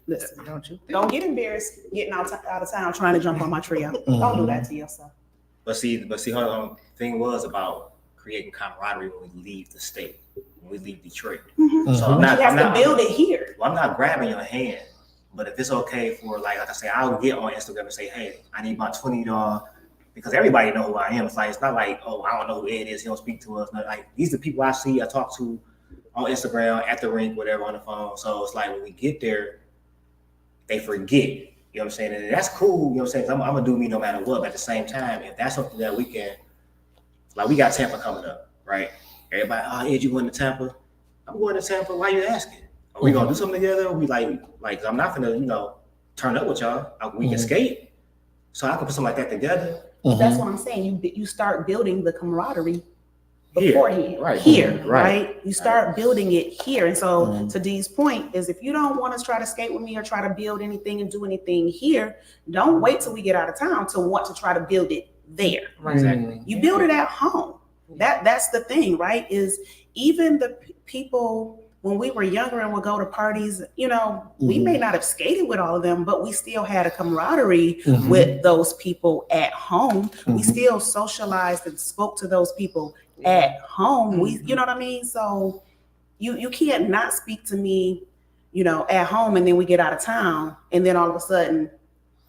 [SPEAKER 9] listen? Don't get embarrassed getting out of town trying to jump on my trio. Don't do that to yourself.
[SPEAKER 6] But see, hold on. Thing was about creating camaraderie when we leave the state, when we leave Detroit. So I'm not
[SPEAKER 9] build it here.
[SPEAKER 6] Well, I'm not grabbing your hand, but if it's okay for like I say, I'll get on Instagram and say, hey, I need about 20 of y'all, because everybody know who I am. It's not like, oh, I don't know who Ed is. He don't speak to us. Like these are the people I see, I talk to on Instagram, at the rink, whatever, on the phone. So it's like when we get there, they forget. You know what I'm saying? And that's cool. You know what I'm saying? I'm gonna do me no matter what. But at the same time, if that's something that we can. Like we got Tampa coming up, right? Everybody, Ed, you going to Tampa? I'm going to Tampa. Why you asking? Are we gonna do something together? We like I'm not gonna, turn up with y'all. We can skate, so I can put something like that together.
[SPEAKER 9] That's what I'm saying. You start building the camaraderie beforehand,
[SPEAKER 6] right?
[SPEAKER 9] Here, right? You start building it here, and so to Dee's point is, if you don't want to try to skate with me or try to build anything and do anything here, don't wait till we get out of town to want to try to build it there.
[SPEAKER 6] Right. Exactly.
[SPEAKER 9] You build it at home. That's the thing, right? Is even the people when we were younger and would go to parties, we may not have skated with all of them, but we still had a camaraderie with those people at home. We still socialized and spoke to those people at home. We, you know what I mean? So you can't not speak to me, at home, and then we get out of town, and then all of a sudden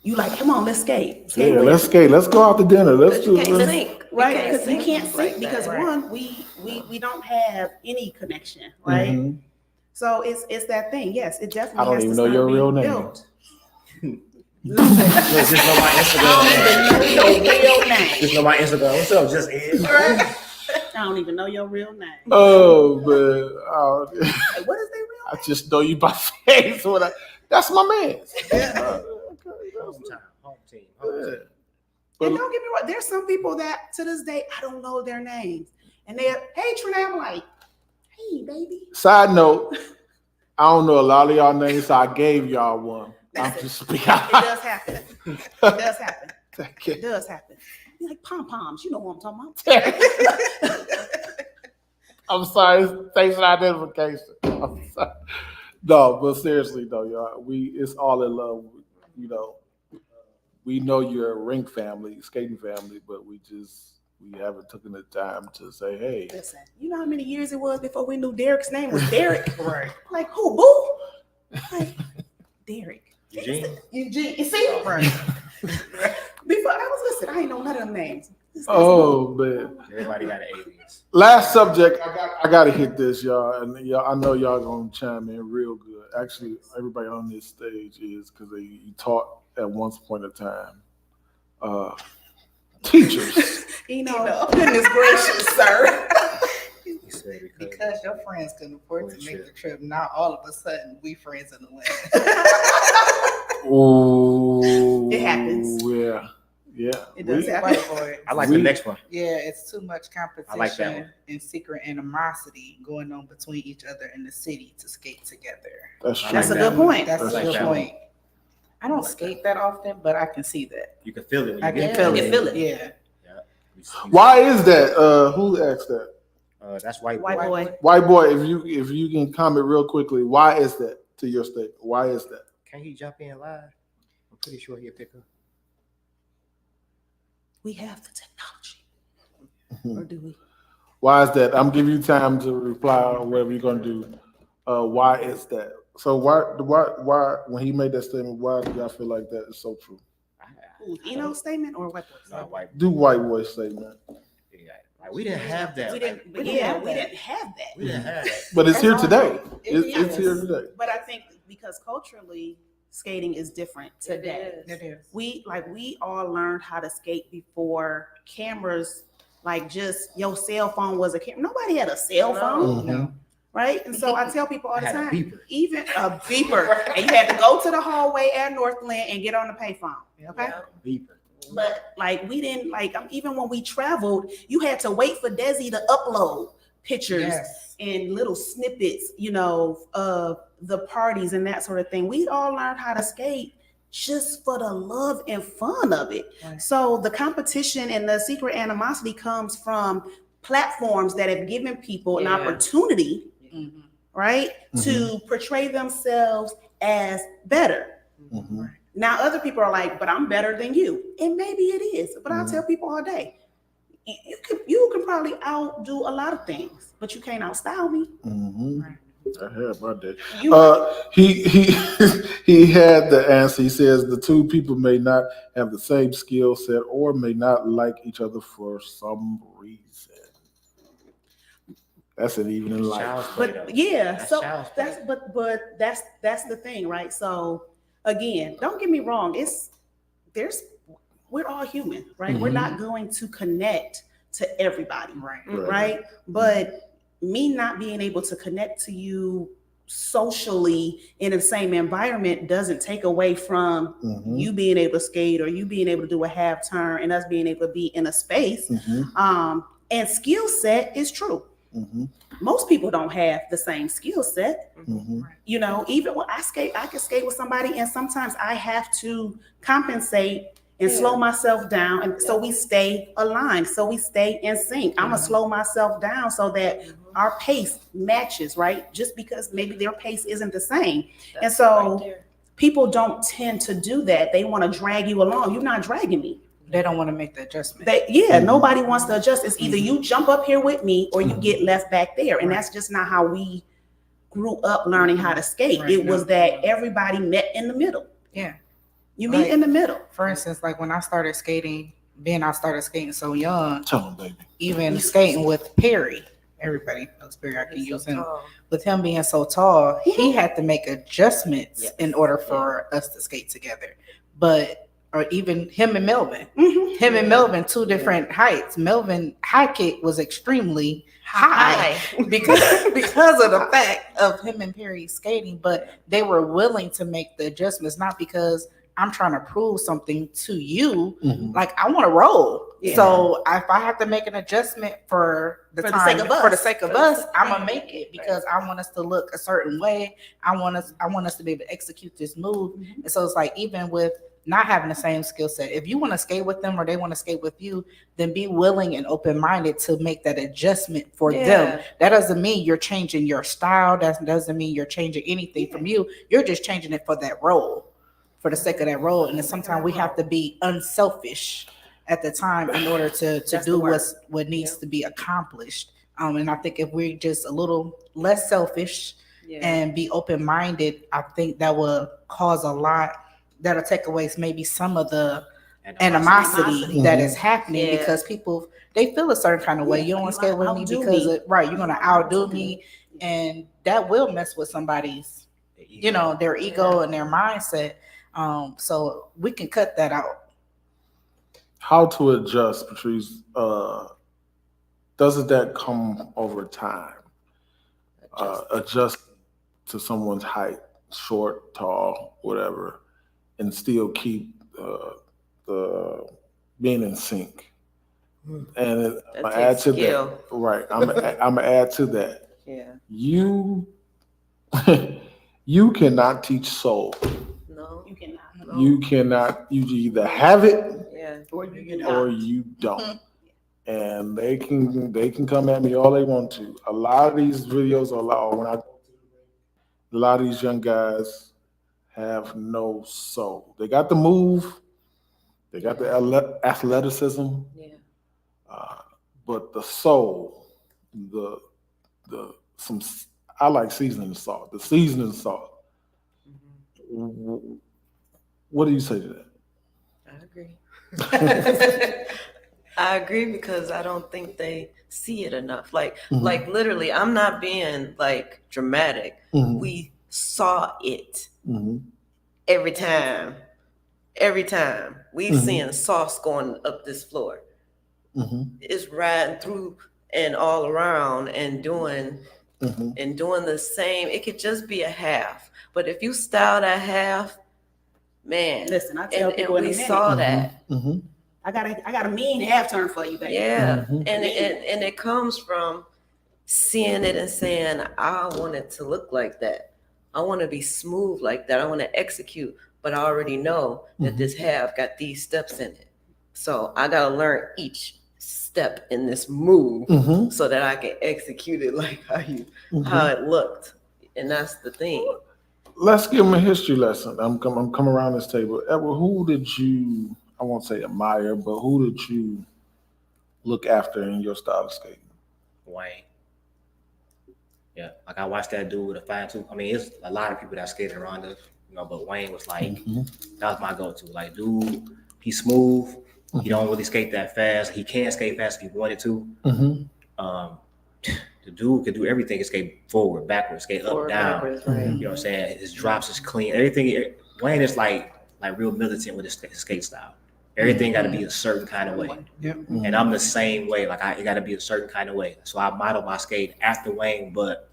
[SPEAKER 9] you like, come on, let's skate.
[SPEAKER 5] Let's skate. Let's go out to dinner. Let's do this.
[SPEAKER 9] Right, because you can't sync because one, we don't have any connection, right? So it's that thing. Yes, it definitely.
[SPEAKER 5] I don't even know your real name.
[SPEAKER 6] Just know my Instagram. Just know my Instagram. What's up, just Ed?
[SPEAKER 9] I don't even know your real name.
[SPEAKER 5] Oh man,
[SPEAKER 9] What is their real
[SPEAKER 5] I just know you by face. That's my man.
[SPEAKER 6] Home team.
[SPEAKER 5] Yeah.
[SPEAKER 8] And don't get me wrong, there's some people that to this day I don't know their names, and they're hey Trinae, I'm like, hey baby.
[SPEAKER 5] Side note, I don't know a lot of y'all names, so I gave y'all one. I'm just speaking.
[SPEAKER 8] It does happen. It does happen.
[SPEAKER 5] Okay.
[SPEAKER 8] It does happen. You're like pom poms, you know what I'm talking about.
[SPEAKER 5] I'm sorry. Thanks for the identification. I'm sorry. No, but seriously though, y'all, it's all in love. You know, we know you're a rink family, skating family, but we haven't taken the time to say, hey.
[SPEAKER 8] Listen, you know how many years it was before we knew Derek's name was Derek?
[SPEAKER 3] Right.
[SPEAKER 8] Like who, boo? Like Derek.
[SPEAKER 6] Eugene.
[SPEAKER 8] You see?
[SPEAKER 3] Right.
[SPEAKER 8] Before I ain't know none of them names.
[SPEAKER 5] Oh man.
[SPEAKER 6] Everybody got an alias.
[SPEAKER 5] Last subject, I gotta hit this, y'all, and y'all, I know y'all gonna chime in real good. Actually, everybody on this stage is because you taught at one point in time. Teachers.
[SPEAKER 8] Goodness gracious, sir.
[SPEAKER 6] He said
[SPEAKER 10] Because your friends couldn't afford to make the trip, now all of a sudden we friends in the land.
[SPEAKER 5] Oh,
[SPEAKER 8] It happens.
[SPEAKER 5] Yeah.
[SPEAKER 8] It does happen.
[SPEAKER 10] Fight for it.
[SPEAKER 6] I like the next one.
[SPEAKER 10] Yeah, it's too much competition
[SPEAKER 6] I like that one.
[SPEAKER 10] and secret animosity going on between each other in the city to skate together.
[SPEAKER 5] That's true.
[SPEAKER 8] That's a good point.
[SPEAKER 10] That's
[SPEAKER 6] I
[SPEAKER 10] a
[SPEAKER 6] like
[SPEAKER 10] good
[SPEAKER 6] that
[SPEAKER 10] point. I don't skate that often, but I can see that.
[SPEAKER 6] You can feel it when
[SPEAKER 10] I
[SPEAKER 6] you
[SPEAKER 10] can
[SPEAKER 6] get
[SPEAKER 10] feel
[SPEAKER 6] there.
[SPEAKER 10] it.
[SPEAKER 8] feel it.
[SPEAKER 10] Yeah.
[SPEAKER 5] Why is that? Who asked that?
[SPEAKER 6] That's white
[SPEAKER 8] White boy.
[SPEAKER 5] White boy, if you can comment real quickly, why is that to your statement? Why is that?
[SPEAKER 6] Can he jump in live? I'm pretty sure he'll pick up.
[SPEAKER 8] We have the technology. Or do we?
[SPEAKER 5] Why is that? I'm giving you time to reply or whatever you're gonna do. Why is that? So why when he made that statement, why do y'all feel like that is so true?
[SPEAKER 8] Eno's statement or white boy?
[SPEAKER 6] Not white.
[SPEAKER 5] Do white boy statement.
[SPEAKER 6] Yeah, like, we didn't have that.
[SPEAKER 8] We
[SPEAKER 6] Like,
[SPEAKER 8] didn't have that.
[SPEAKER 6] we didn't have that.
[SPEAKER 5] But it's here
[SPEAKER 8] That's
[SPEAKER 5] today.
[SPEAKER 8] all.
[SPEAKER 5] It's here today.
[SPEAKER 8] But I think because culturally, skating is different today.
[SPEAKER 10] It is.
[SPEAKER 8] We all learned how to skate before cameras, like just your cell phone was a camera. Nobody had a cell phone,
[SPEAKER 10] No.
[SPEAKER 8] right? And so I tell people all the
[SPEAKER 6] I had a
[SPEAKER 8] time,
[SPEAKER 6] beeper.
[SPEAKER 8] even a beeper, and you had to go to the hallway at Northland and get on the payphone. Okay.
[SPEAKER 6] Beeper.
[SPEAKER 8] But like we didn't even when we traveled, you had to wait for Desi to upload pictures
[SPEAKER 10] Yes.
[SPEAKER 8] and little snippets, of the parties and that sort of thing. We all learned how to skate just for the love and fun of it.
[SPEAKER 10] Right.
[SPEAKER 8] So the competition and the secret animosity comes from platforms that have given people an opportunity,
[SPEAKER 10] Mhm.
[SPEAKER 8] right, to portray themselves as better.
[SPEAKER 5] Mhm.
[SPEAKER 8] Now other people are like, but I'm better than you. And maybe it is, but I'll tell people all day, you can probably outdo a lot of things, but you can't outstyle me.
[SPEAKER 5] Mhm. I heard about that.
[SPEAKER 8] You-
[SPEAKER 5] He had the answer. He says the two people may not have the same skill set or may not like each other for some reason. That's it, even in life.
[SPEAKER 6] Child's play, though.
[SPEAKER 8] But yeah,
[SPEAKER 6] That's
[SPEAKER 8] so
[SPEAKER 6] child's play.
[SPEAKER 8] that's the thing, right? So again, don't get me wrong. We're all human, right? We're not going to connect to everybody,
[SPEAKER 10] Right.
[SPEAKER 8] right? But me not being able to connect to you socially in the same environment doesn't take away from you being able to skate or you being able to do a half turn and us being able to be in a space. And skill set is true. Most people don't have the same skill set. Even when I skate, I can skate with somebody and sometimes I have to compensate and slow myself down. And so we stay aligned, so we stay in sync. I'm gonna slow myself down so that our pace matches, right? Just because maybe their pace isn't the same. And so people don't tend to do that. They want to drag you along. You're not dragging me.
[SPEAKER 10] They don't want to make the adjustment.
[SPEAKER 8] Nobody wants to adjust. It's either you jump up here with me or you get left back there. And that's just not how we grew up learning how to skate.
[SPEAKER 10] Right.
[SPEAKER 8] It was that everybody met in the middle.
[SPEAKER 10] Yeah.
[SPEAKER 8] You meet in the middle.
[SPEAKER 10] For instance, like when I started skating, I started skating so young,
[SPEAKER 5] Tell him, baby.
[SPEAKER 10] even skating with Perry. Everybody knows Perry. I can use him. With him being so tall, he had to make adjustments in order for us to skate together. But or even him and Melvin.
[SPEAKER 9] Mhm.
[SPEAKER 10] Him and Melvin, two different heights. Melvin high kick was extremely high because of the fact of him and Perry skating, but they were willing to make the adjustments, not because I'm trying to prove something to you. Like I want to roll.
[SPEAKER 9] Yeah.
[SPEAKER 10] So if I have to make an adjustment for the
[SPEAKER 9] For the
[SPEAKER 10] time,
[SPEAKER 9] sake of us.
[SPEAKER 10] for the sake of us, I'm gonna
[SPEAKER 9] Right.
[SPEAKER 10] make it because I want us to look a certain way. I want us to be able to execute this move. And so it's like, even with not having the same skill set, if you want to skate with them or they want to skate with you, then be willing and open-minded to make that adjustment for them. That doesn't mean you're changing your style. That doesn't mean you're changing anything from you. You're just changing it for that role, for the sake of that role. And then sometimes we have to be unselfish at the time in order to do what needs to be accomplished. And I think if we're just a little less selfish and be open-minded, I think that will cause a lot. That'll take away maybe some of the animosity that is happening because people, they feel a certain kind of way. You don't want to skate with me because you're going to outdo me, and that will mess with somebody's, their ego and their mindset. So we can cut that out.
[SPEAKER 5] How to adjust, Patrice? Doesn't that come over time? Adjust to someone's height, short, tall, whatever, and still keep the being in sync. And I'm gonna add to that. Right. I'm gonna add to that.
[SPEAKER 7] Yeah.
[SPEAKER 5] You cannot teach soul.
[SPEAKER 7] No, you cannot.
[SPEAKER 9] No.
[SPEAKER 5] You cannot. You either have it,
[SPEAKER 9] Or you
[SPEAKER 5] or you don't. And they can come at me all they want to. A lot of these videos are a lot of these young guys have no soul. They got the move, they got the athleticism, but the soul, I like seasoning salt. The seasoning salt. What do you say to that?
[SPEAKER 7] I agree. I agree because I don't think they see it enough. Like literally, I'm not being like dramatic. We saw it every time. Every time we seeing sauce going up this floor. It's riding through and all around and doing the same. It could just be a half, but if you style that half, man,
[SPEAKER 9] Listen, I tell people
[SPEAKER 7] and we saw that.
[SPEAKER 9] I got a mean half turn for you, baby.
[SPEAKER 7] Yeah, and it comes from seeing it and saying, I want it to look like that. I want to be smooth like that. I want to execute, but I already know that this half got these steps in it. So I got to learn each step in this move so that I can execute it like how it looked. And that's the thing.
[SPEAKER 5] Let's give them a history lesson. I'm coming around this table. Edward, who did you, I won't say admire, but who did you look after in your style of skating?
[SPEAKER 6] Wayne. Yeah, like I watched that dude with a fine tooth. I mean, it's a lot of people that skated around us, but Wayne was like, that was my go-to. Like, dude, he's smooth. He don't really skate that fast. He can skate fast if he wanted to. The dude could do everything. He skate forward, backwards, skate up, down.
[SPEAKER 7] Backwards, right.
[SPEAKER 6] You know what I'm saying? His drops is clean. Everything. Wayne is like real militant with his skate style. Everything got to be a certain kind of way. And I'm the same way. Like it got to be a certain kind of way. So I model my skate after Wayne. But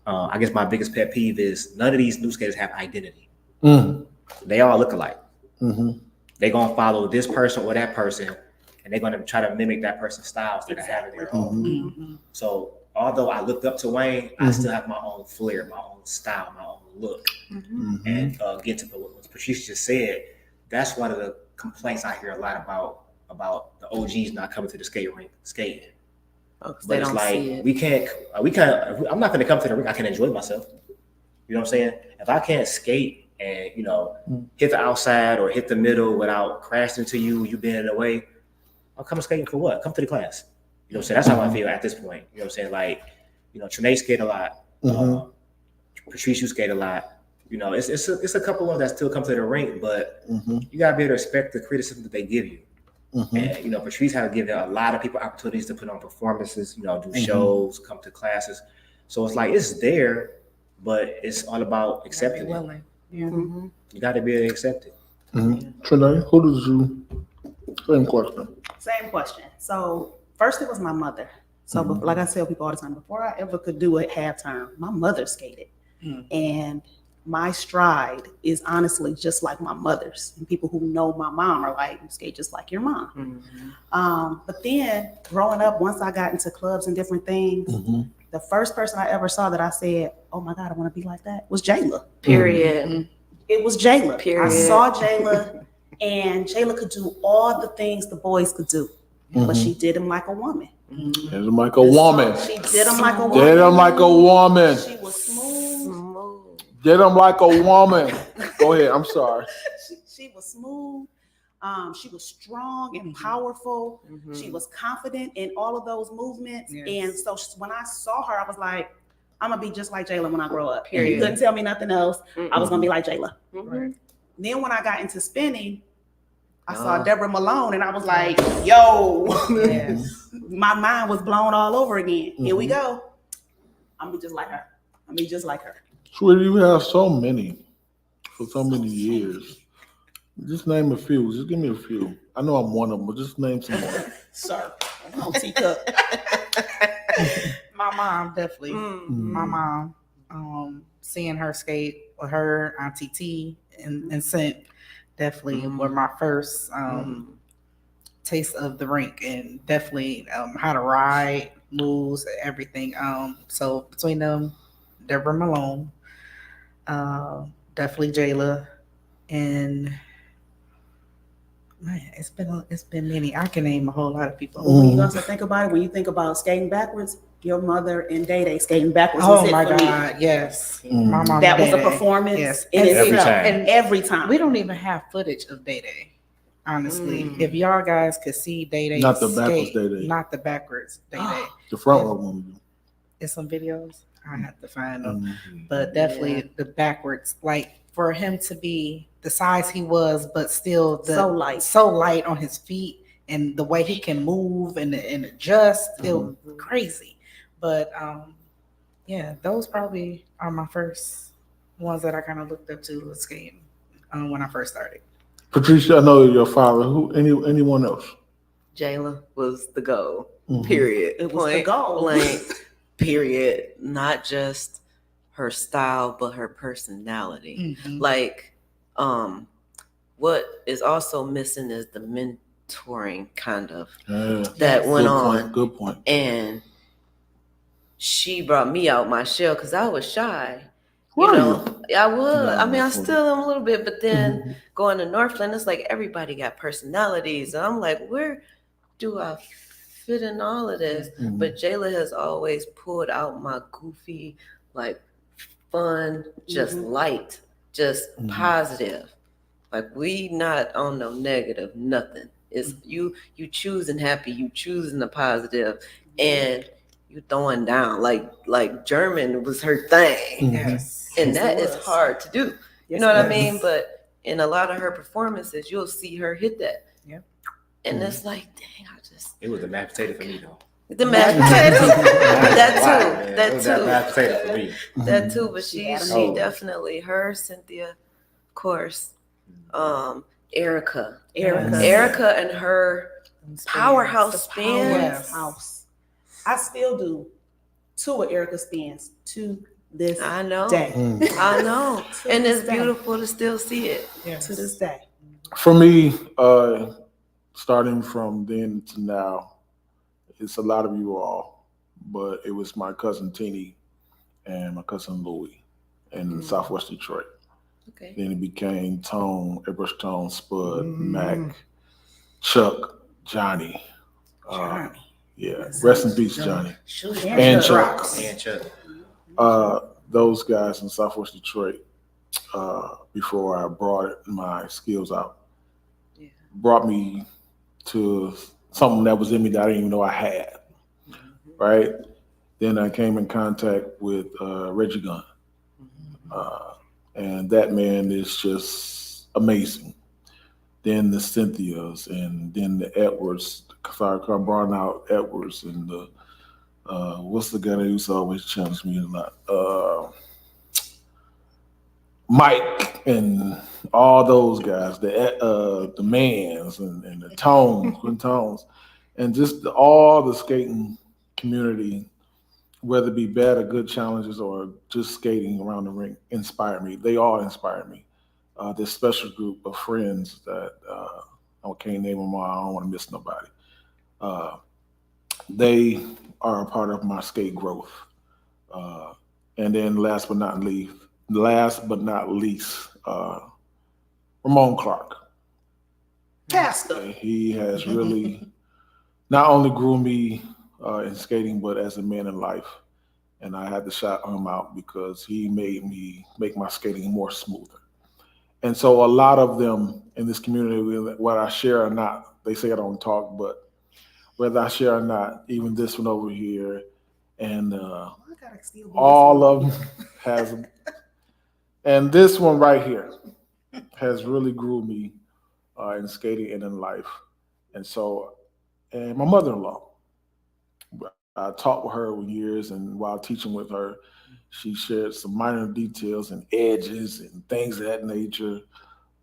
[SPEAKER 6] I guess my biggest pet peeve is none of these new skaters have identity. They all look alike. They're going to follow this person or that person, and they're going to try to mimic that person's style instead of having their own. So although I looked up to Wayne, I still have my own flair, my own style, my own look. And get to what Patrice just said, that's one of the complaints I hear a lot about the OGs not coming to the skate rink skating.
[SPEAKER 7] But
[SPEAKER 6] it's like we can't. I'm not going to come to the rink. I can enjoy myself. You know what I'm saying? If I can't skate and hit the outside or hit the middle without crashing into you being in the way, I'll come skating for what? Come to the class. You know what I'm saying? That's how I feel at this point. You know what I'm saying? Like, Trinae skate a lot. Patrice, you skate a lot. It's a couple of them that still come to the rink, but you gotta be able to respect the criticism that they give you. And Patrice had to give a lot of people opportunities to put on performances, do shows, come to classes. So it's like it's there, but it's all about accepting it.
[SPEAKER 10] Yeah.
[SPEAKER 6] You got to be able to accept it.
[SPEAKER 5] Trinae, who did you? Same question.
[SPEAKER 9] Same question. So first it was my mother. So like I tell people all the time, before I ever could do it halftime, my mother skated. And my stride is honestly just like my mother's. And people who know my mom are like, you skate just like your mom. But then growing up, once I got into clubs and different things, the first person I ever saw that I said, oh my God, I want to be like that was Jayla.
[SPEAKER 7] Period.
[SPEAKER 9] It was Jayla.
[SPEAKER 7] Period.
[SPEAKER 9] I saw Jayla, and Jayla could do all the things the boys could do, but she did them like a woman.
[SPEAKER 5] Did them like a woman.
[SPEAKER 9] She did them like a woman.
[SPEAKER 5] Did them like a woman.
[SPEAKER 9] She was smooth.
[SPEAKER 5] Did them like a woman. Go ahead. I'm sorry.
[SPEAKER 9] She was smooth. She was strong and powerful. She was confident in all of those movements. And so when I saw her, I was like, I'm gonna be just like Jayla when I grow up. And you couldn't tell me nothing else. I was gonna be like Jayla. Then when I got into spinning, I saw Deborah Malone, and I was like, yo, my mind was blown all over again. Here we go. I'm gonna be just like her. I'm gonna be just like her.
[SPEAKER 5] Sweetie, you have so many for so many years. Just name a few. Just give me a few. I know I'm one of them, but just name some more.
[SPEAKER 9] Sir, I'm teacup.
[SPEAKER 10] My mom, definitely. My mom, seeing her skate with her, Auntie T, and Scent, definitely were my first taste of the rink, and definitely how to ride, moves, everything. So between them, Deborah Malone, definitely Jayla, and man, it's been many. I can name a whole lot of people.
[SPEAKER 9] When you also think about it, when you think about skating backwards, your mother and Day Day skating backwards.
[SPEAKER 10] Oh my God, yes. My mom.
[SPEAKER 9] That was a performance.
[SPEAKER 10] Yes,
[SPEAKER 9] and every time.
[SPEAKER 10] We don't even have footage of Day Day. Honestly, if y'all guys could see Day Day,
[SPEAKER 5] Not the backwards Day Day.
[SPEAKER 10] Not the backwards Day Day.
[SPEAKER 5] The front row one.
[SPEAKER 10] There's some videos. I have to find them, but definitely the backwards. Like for him to be the size he was, but still so light on his feet, and the way he can move and adjust, it was crazy. But yeah, those probably are my first ones that I kind of looked up to skating when I first started.
[SPEAKER 5] Patricia, I know your father. Who? Anyone else?
[SPEAKER 7] Jayla was the goal. Period.
[SPEAKER 9] It was the goal.
[SPEAKER 7] Blank. Period. Not just her style, but her personality. Like, what is also missing is the mentoring kind of that went on.
[SPEAKER 5] Good point.
[SPEAKER 7] And she brought me out my shell because I was shy.
[SPEAKER 5] I was.
[SPEAKER 7] No, I mean, I still am a little bit, but then going to Northland, it's like everybody got personalities. And I'm like, where do I fit in all of this? But Jayla has always pulled out my goofy, like fun, just light, just positive. Like we not on no negative, nothing. It's you choosing happy, you choosing the positive, and you throwing down. Like German was her thing. And that is hard to do. You know what I mean? But in a lot of her performances, you'll see her hit that. And it's like, dang,
[SPEAKER 6] it was the mashed potato for me though.
[SPEAKER 7] The mashed potato. That too.
[SPEAKER 6] It was that mashed potato for me.
[SPEAKER 7] That too. But she definitely, her, Cynthia, of course, Erica and her powerhouse spins.
[SPEAKER 9] I still do 2 of Erica's spins to this day.
[SPEAKER 7] I know. And it's beautiful to still see it
[SPEAKER 9] to this day.
[SPEAKER 5] For me, starting from then to now, it's a lot of you all, but it was my cousin Teeny and my cousin Louie in Southwest Detroit. Then it became Tone, Airbrush Tone, Spud, Mac, Chuck, Johnny. Rest in peace, Johnny. And Chuck. Those guys in Southwest Detroit, before I brought my skills out, brought me to something that was in me that I didn't even know I had. Right? Then I came in contact with Reggie Gunn. And that man is just amazing. Then the Cynthias, and then the Edwards, Brian out Edwards, and the what's the guy that used to always challenge me a lot? Mike and all those guys, the Mans and the Tones, Quinn Tones, and just all the skating community, whether it be bad or good challenges or just skating around the rink, inspire me. They all inspire me. This special group of friends that I can't name them all. I don't want to miss nobody. Uh, they are a part of my skate growth. And then last but not least, Ramon Clark.
[SPEAKER 4] Pastor.
[SPEAKER 5] He has really not only grew me in skating, but as a man in life. And I had to shout him out because he made me make my skating more smoother. And so a lot of them in this community, whether I share or not, they say I don't talk, but whether I share or not, even this one over here, and all of them has, and this one right here has really grew me in skating and in life. And so, and my mother-in-law, I talked with her over years, and while teaching with her, she shared some minor details and edges and things of that nature.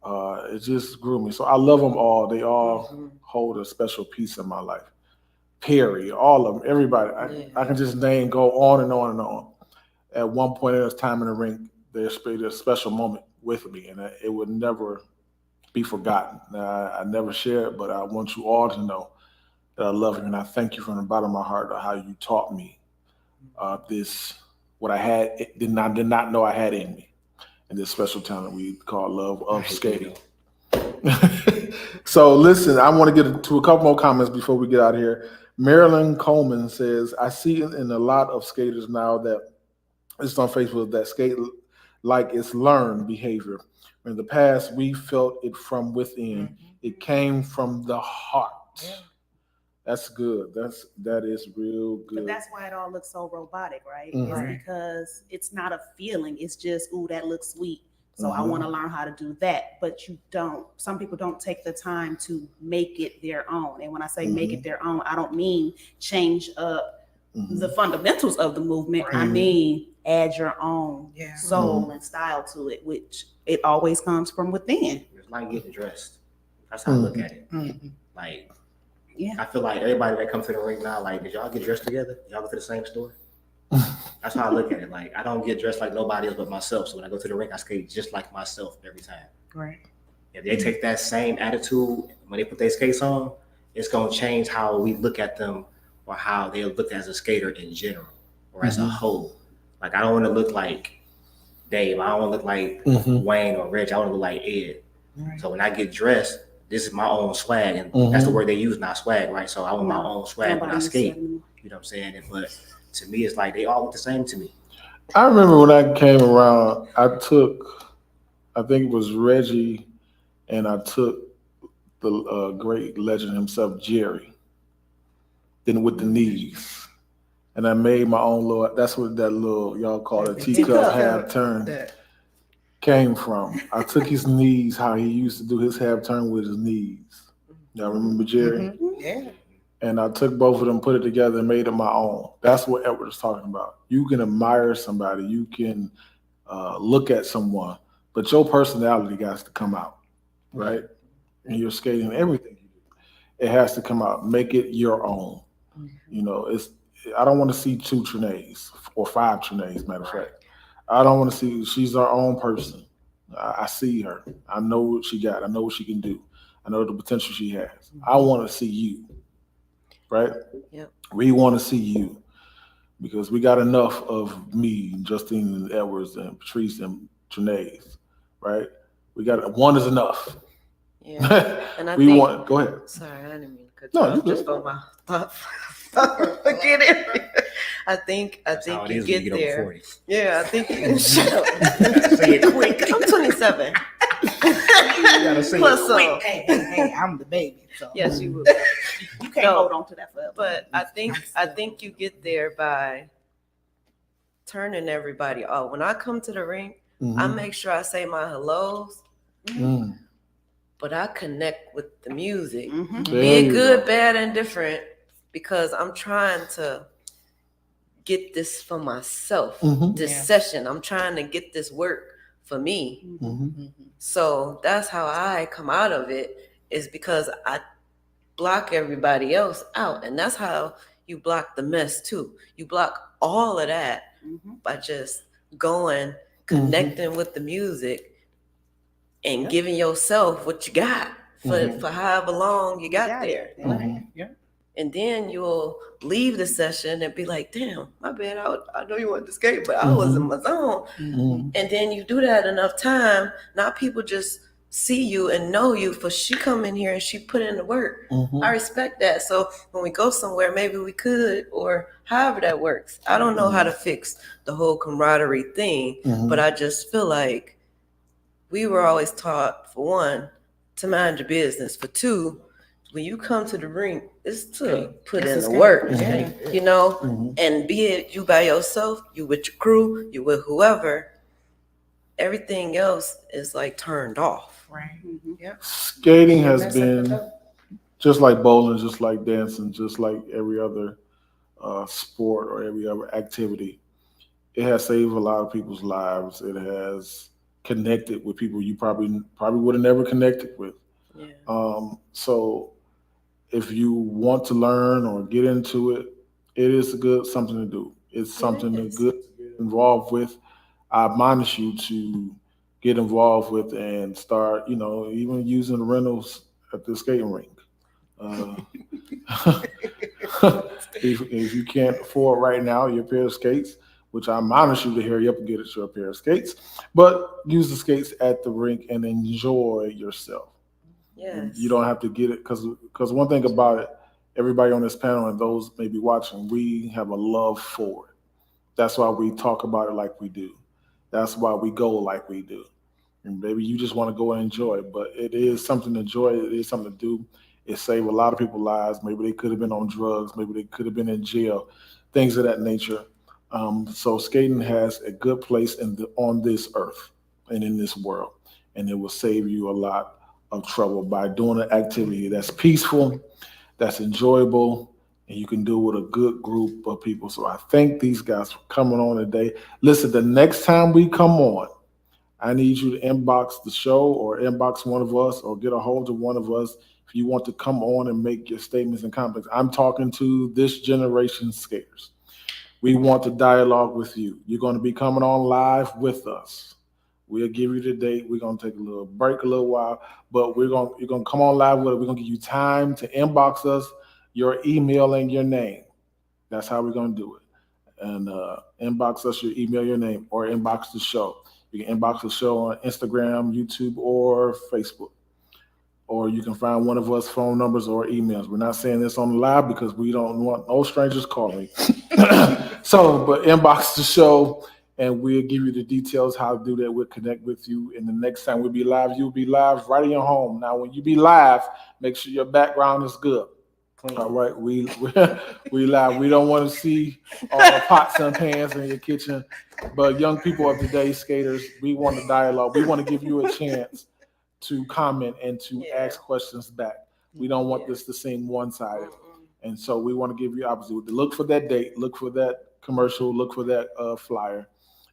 [SPEAKER 5] It just grew me. So I love them all. They all hold a special piece in my life. Perry, all of them, everybody. I can just name, go on and on and on. At one point in time in the rink, there's a special moment with me, and it would never be forgotten. I never share it, but I want you all to know that I love you, and I thank you from the bottom of my heart for how you taught me what I did not know I had in me, and this special talent we call love of skating. So listen, I want to get to a couple more comments before we get out of here. Marilyn Coleman says, I see in a lot of skaters now that it's on Facebook that skate like it's learned behavior. In the past, we felt it from within. It came from the heart. Yeah. That's good. That is real good.
[SPEAKER 9] But that's why it all looks so robotic, right? It's because it's not a feeling. It's just, ooh, that looks sweet. So I want to learn how to do that. But you don't. Some people don't take the time to make it their own. And when I say make it their own, I don't mean change up the fundamentals of the movement. I mean add your own soul and style to it, which it always comes from within.
[SPEAKER 6] It's like getting dressed. That's how I look at it. Like, I feel like everybody that comes to the ring now, like, did y'all get dressed together? Y'all go to the same store? That's how I look at it. Like, I don't get dressed like nobody else but myself. So when I go to the ring, I skate just like myself every time.
[SPEAKER 9] Right.
[SPEAKER 6] If they take that same attitude when they put their skates on, it's going to change how we look at them or how they look as a skater in general or as a whole. Like, I don't want to look like Dave. I don't want to look like Wayne or Reg. I want to look like Ed. Right. So when I get dressed, this is my own swag. And that's the word they use, not swag, right? So I want my own swag when I skate. You know what I'm saying? But to me, it's like they all look the same to me.
[SPEAKER 5] I remember when I came around, I think it was Reggie, and I took the great legend himself, Jerry, then with the knees. And I made my own little, that's what that little, y'all call it, teacup half turn came from. I took his knees, how he used to do his half turn with his knees. Y'all remember Jerry?
[SPEAKER 4] Yeah.
[SPEAKER 5] And I took both of them, put it together, and made it my own. That's what Edward is talking about. You can admire somebody, you can look at someone, but your personality has to come out, right? And you're skating, everything you do, it has to come out. Make it your own. You know, I don't want to see 2 Trinays or 5 Trinays, matter of fact. I don't want to see, she's our own person. I see her. I know what she got. I know what she can do. I know the potential she has. I want to see you. Right?
[SPEAKER 7] Yep.
[SPEAKER 5] We want to see you because we got enough of me, Justine and Edwards and Patrice and Trinays, right? We got one is enough.
[SPEAKER 7] Yeah. And I
[SPEAKER 5] we
[SPEAKER 7] think,
[SPEAKER 5] want, go ahead.
[SPEAKER 7] Sorry, I didn't mean to cut
[SPEAKER 5] No,
[SPEAKER 7] you
[SPEAKER 5] you
[SPEAKER 7] off. Just
[SPEAKER 5] good.
[SPEAKER 7] on my thought. Get it. I think you get there. Yeah, I think you shut up.
[SPEAKER 6] Say it quick.
[SPEAKER 7] I'm 27. Plus some.
[SPEAKER 10] Hey, I'm the baby. So.
[SPEAKER 7] Yes, you will.
[SPEAKER 9] You can't hold on to that forever.
[SPEAKER 7] But I think you get there by turning everybody off. When I come to the ring, I make sure I say my hellos, but I connect with the music. Be it good, bad, and different, because I'm trying to get this for myself. This session, I'm trying to get this work for me.
[SPEAKER 2] Mm-hmm.
[SPEAKER 7] So that's how I come out of it, is because I block everybody else out. And that's how you block the mess too. You block all of that by just going, connecting with the music, and giving yourself what you got for however long you got there. And then you'll leave the session and be like, damn, my bad, I know you wanted to skate, but I was in my zone. And then you do that enough time, now people just see you and know you for she come in here and she put in the work. I respect that. So when we go somewhere, maybe we could, or however that works. I don't know how to fix the whole camaraderie thing, but I just feel like we were always taught, for one, to mind your business. For two, when you come to the rink, it's to put in the work, you know, and be it you by yourself, you with your crew, you with whoever, everything else is like turned off.
[SPEAKER 10] Right.
[SPEAKER 5] Skating has been just like bowling, just like dancing, just like every other sport or every other activity. It has saved a lot of people's lives. It has connected with people you probably would have never connected with. So if you want to learn or get into it, it is something to do. It's something to good to get involved with. I admonish you to get involved with and start, even using the rentals at the skating rink. If you can't afford right now your pair of skates, which I admonish you to hurry up and get your pair of skates, but use the skates at the rink and enjoy yourself.
[SPEAKER 7] Yes.
[SPEAKER 5] You don't have to get it because one thing about it, everybody on this panel and those maybe watching, we have a love for it. That's why we talk about it like we do. That's why we go like we do. And maybe you just want to go and enjoy it, but it is something to enjoy. It is something to do. It saved a lot of people's lives. Maybe they could have been on drugs. Maybe they could have been in jail, things of that nature. So skating has a good place on this earth and in this world, and it will save you a lot of trouble by doing an activity that's peaceful, that's enjoyable, and you can do it with a good group of people. So I thank these guys for coming on today. Listen, the next time we come on, I need you to inbox the show or inbox one of us or get a hold of one of us if you want to come on and make your statements and comments. I'm talking to this generation skaters. We want to dialogue with you. You're going to be coming on live with us. We'll give you the date. We're going to take a little break a little while, but you're going to come on live with it. We're going to give you time to inbox us your email and your name. That's how we're going to do it. And inbox us your email, your name, or inbox the show. You can inbox the show on Instagram, YouTube, or Facebook. Or you can find one of us phone numbers or emails. We're not saying this on the live because we don't want no strangers calling. But inbox the show and we'll give you the details how to do that. We'll connect with you. And the next time we'll be live, you'll be live right in your home. Now, when you be live, make sure your background is good. Clean. All right, we live. We don't want to see all the pots and pans in your kitchen. But young people of today, skaters, we want to dialogue. We want to give you a chance to comment and to ask questions back. We don't want this to seem one-sided. And so we want to give you opportunity. Look for that date, look for that commercial, look for that flyer,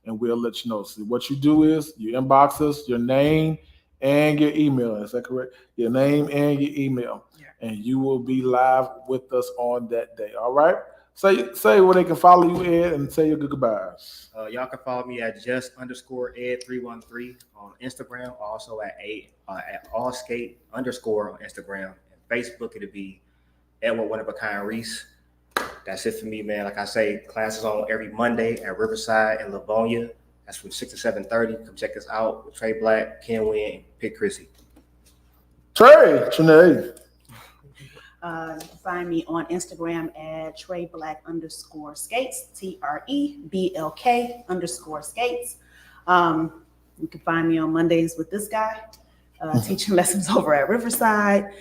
[SPEAKER 5] and we'll let you know. So what you do is you inbox us your name and your email. Is that correct? Your name and your email. And you will be live with us on that day. All right? Say where they can follow you, Ed, and say your goodbyes.
[SPEAKER 6] Y'all can follow me at just_Ed313 on Instagram. Also at allskate_ on Instagram. And Facebook, it'll be Edward One of a Kind Reese. That's it for me, man. Like I say, classes on every Monday at Riverside in Livonia. That's from 6 to 7:30. Come check us out with Trey Black, Ken Wynn, and Pitt Chrissy.
[SPEAKER 5] Trey, Trinae.
[SPEAKER 9] You can find me on Instagram at TreBlack_skates, TREBLK_skates. You can find me on Mondays with this guy, teaching lessons over at Riverside.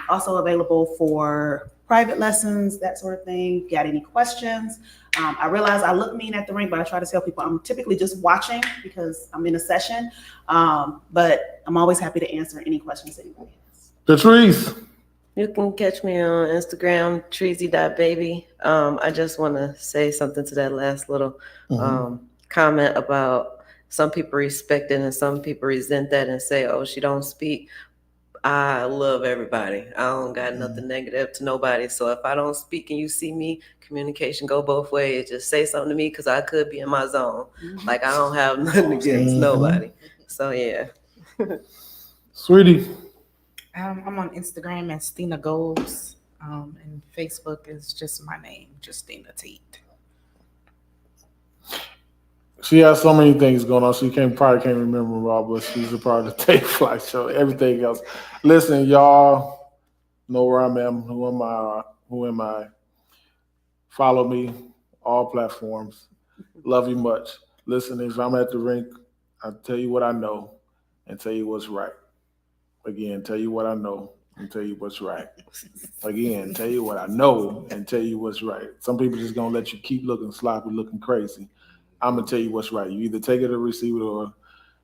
[SPEAKER 9] Also available for private lessons, that sort of thing. Got any questions? I realize I look mean at the ring, but I try to tell people I'm typically just watching because I'm in a session. But I'm always happy to answer any questions anybody has.
[SPEAKER 5] Patrice.
[SPEAKER 7] You can catch me on Instagram, treasy.baby. I just want to say something to that last little comment about some people respect it and some people resent that and say, oh, she don't speak. I love everybody. I don't got nothing negative to nobody. So if I don't speak and you see me, communication go both ways. Just say something to me because I could be in my zone. Like I don't have nothing against nobody. So yeah.
[SPEAKER 5] Sweetie.
[SPEAKER 10] I'm on Instagram as Stina Goals. And Facebook is just my name, Justina Tate.
[SPEAKER 5] She has so many things going on. She probably can't remember all, but she's a part of the TateFlight show. Everything else. Listen, y'all know where I'm at. Who am I? Who am I? Follow me, all platforms. Love you much. Listen, if I'm at the rink, I'll tell you what I know and tell you what's right. Again, tell you what I know and tell you what's right. Again, tell you what I know and tell you what's right. Some people just gonna let you keep looking sloppy, looking crazy. I'm gonna tell you what's right. You either take it or receive it or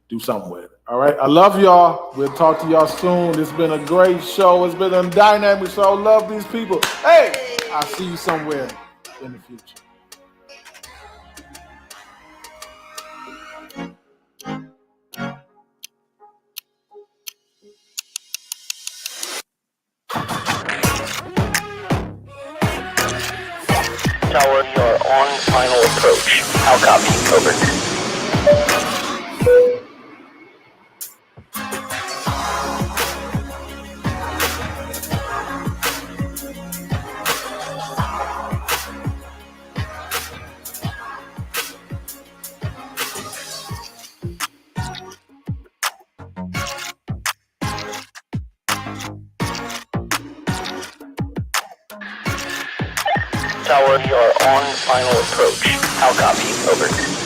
[SPEAKER 5] do something with it. All right. I love y'all. We'll talk to y'all soon. It's been a great show. It's been a dynamic show. Love these people. Hey, I'll see you somewhere in the future.
[SPEAKER 1] Tower, you're on final approach. How copy? Over. Tower, you're on final approach. How copy? Over.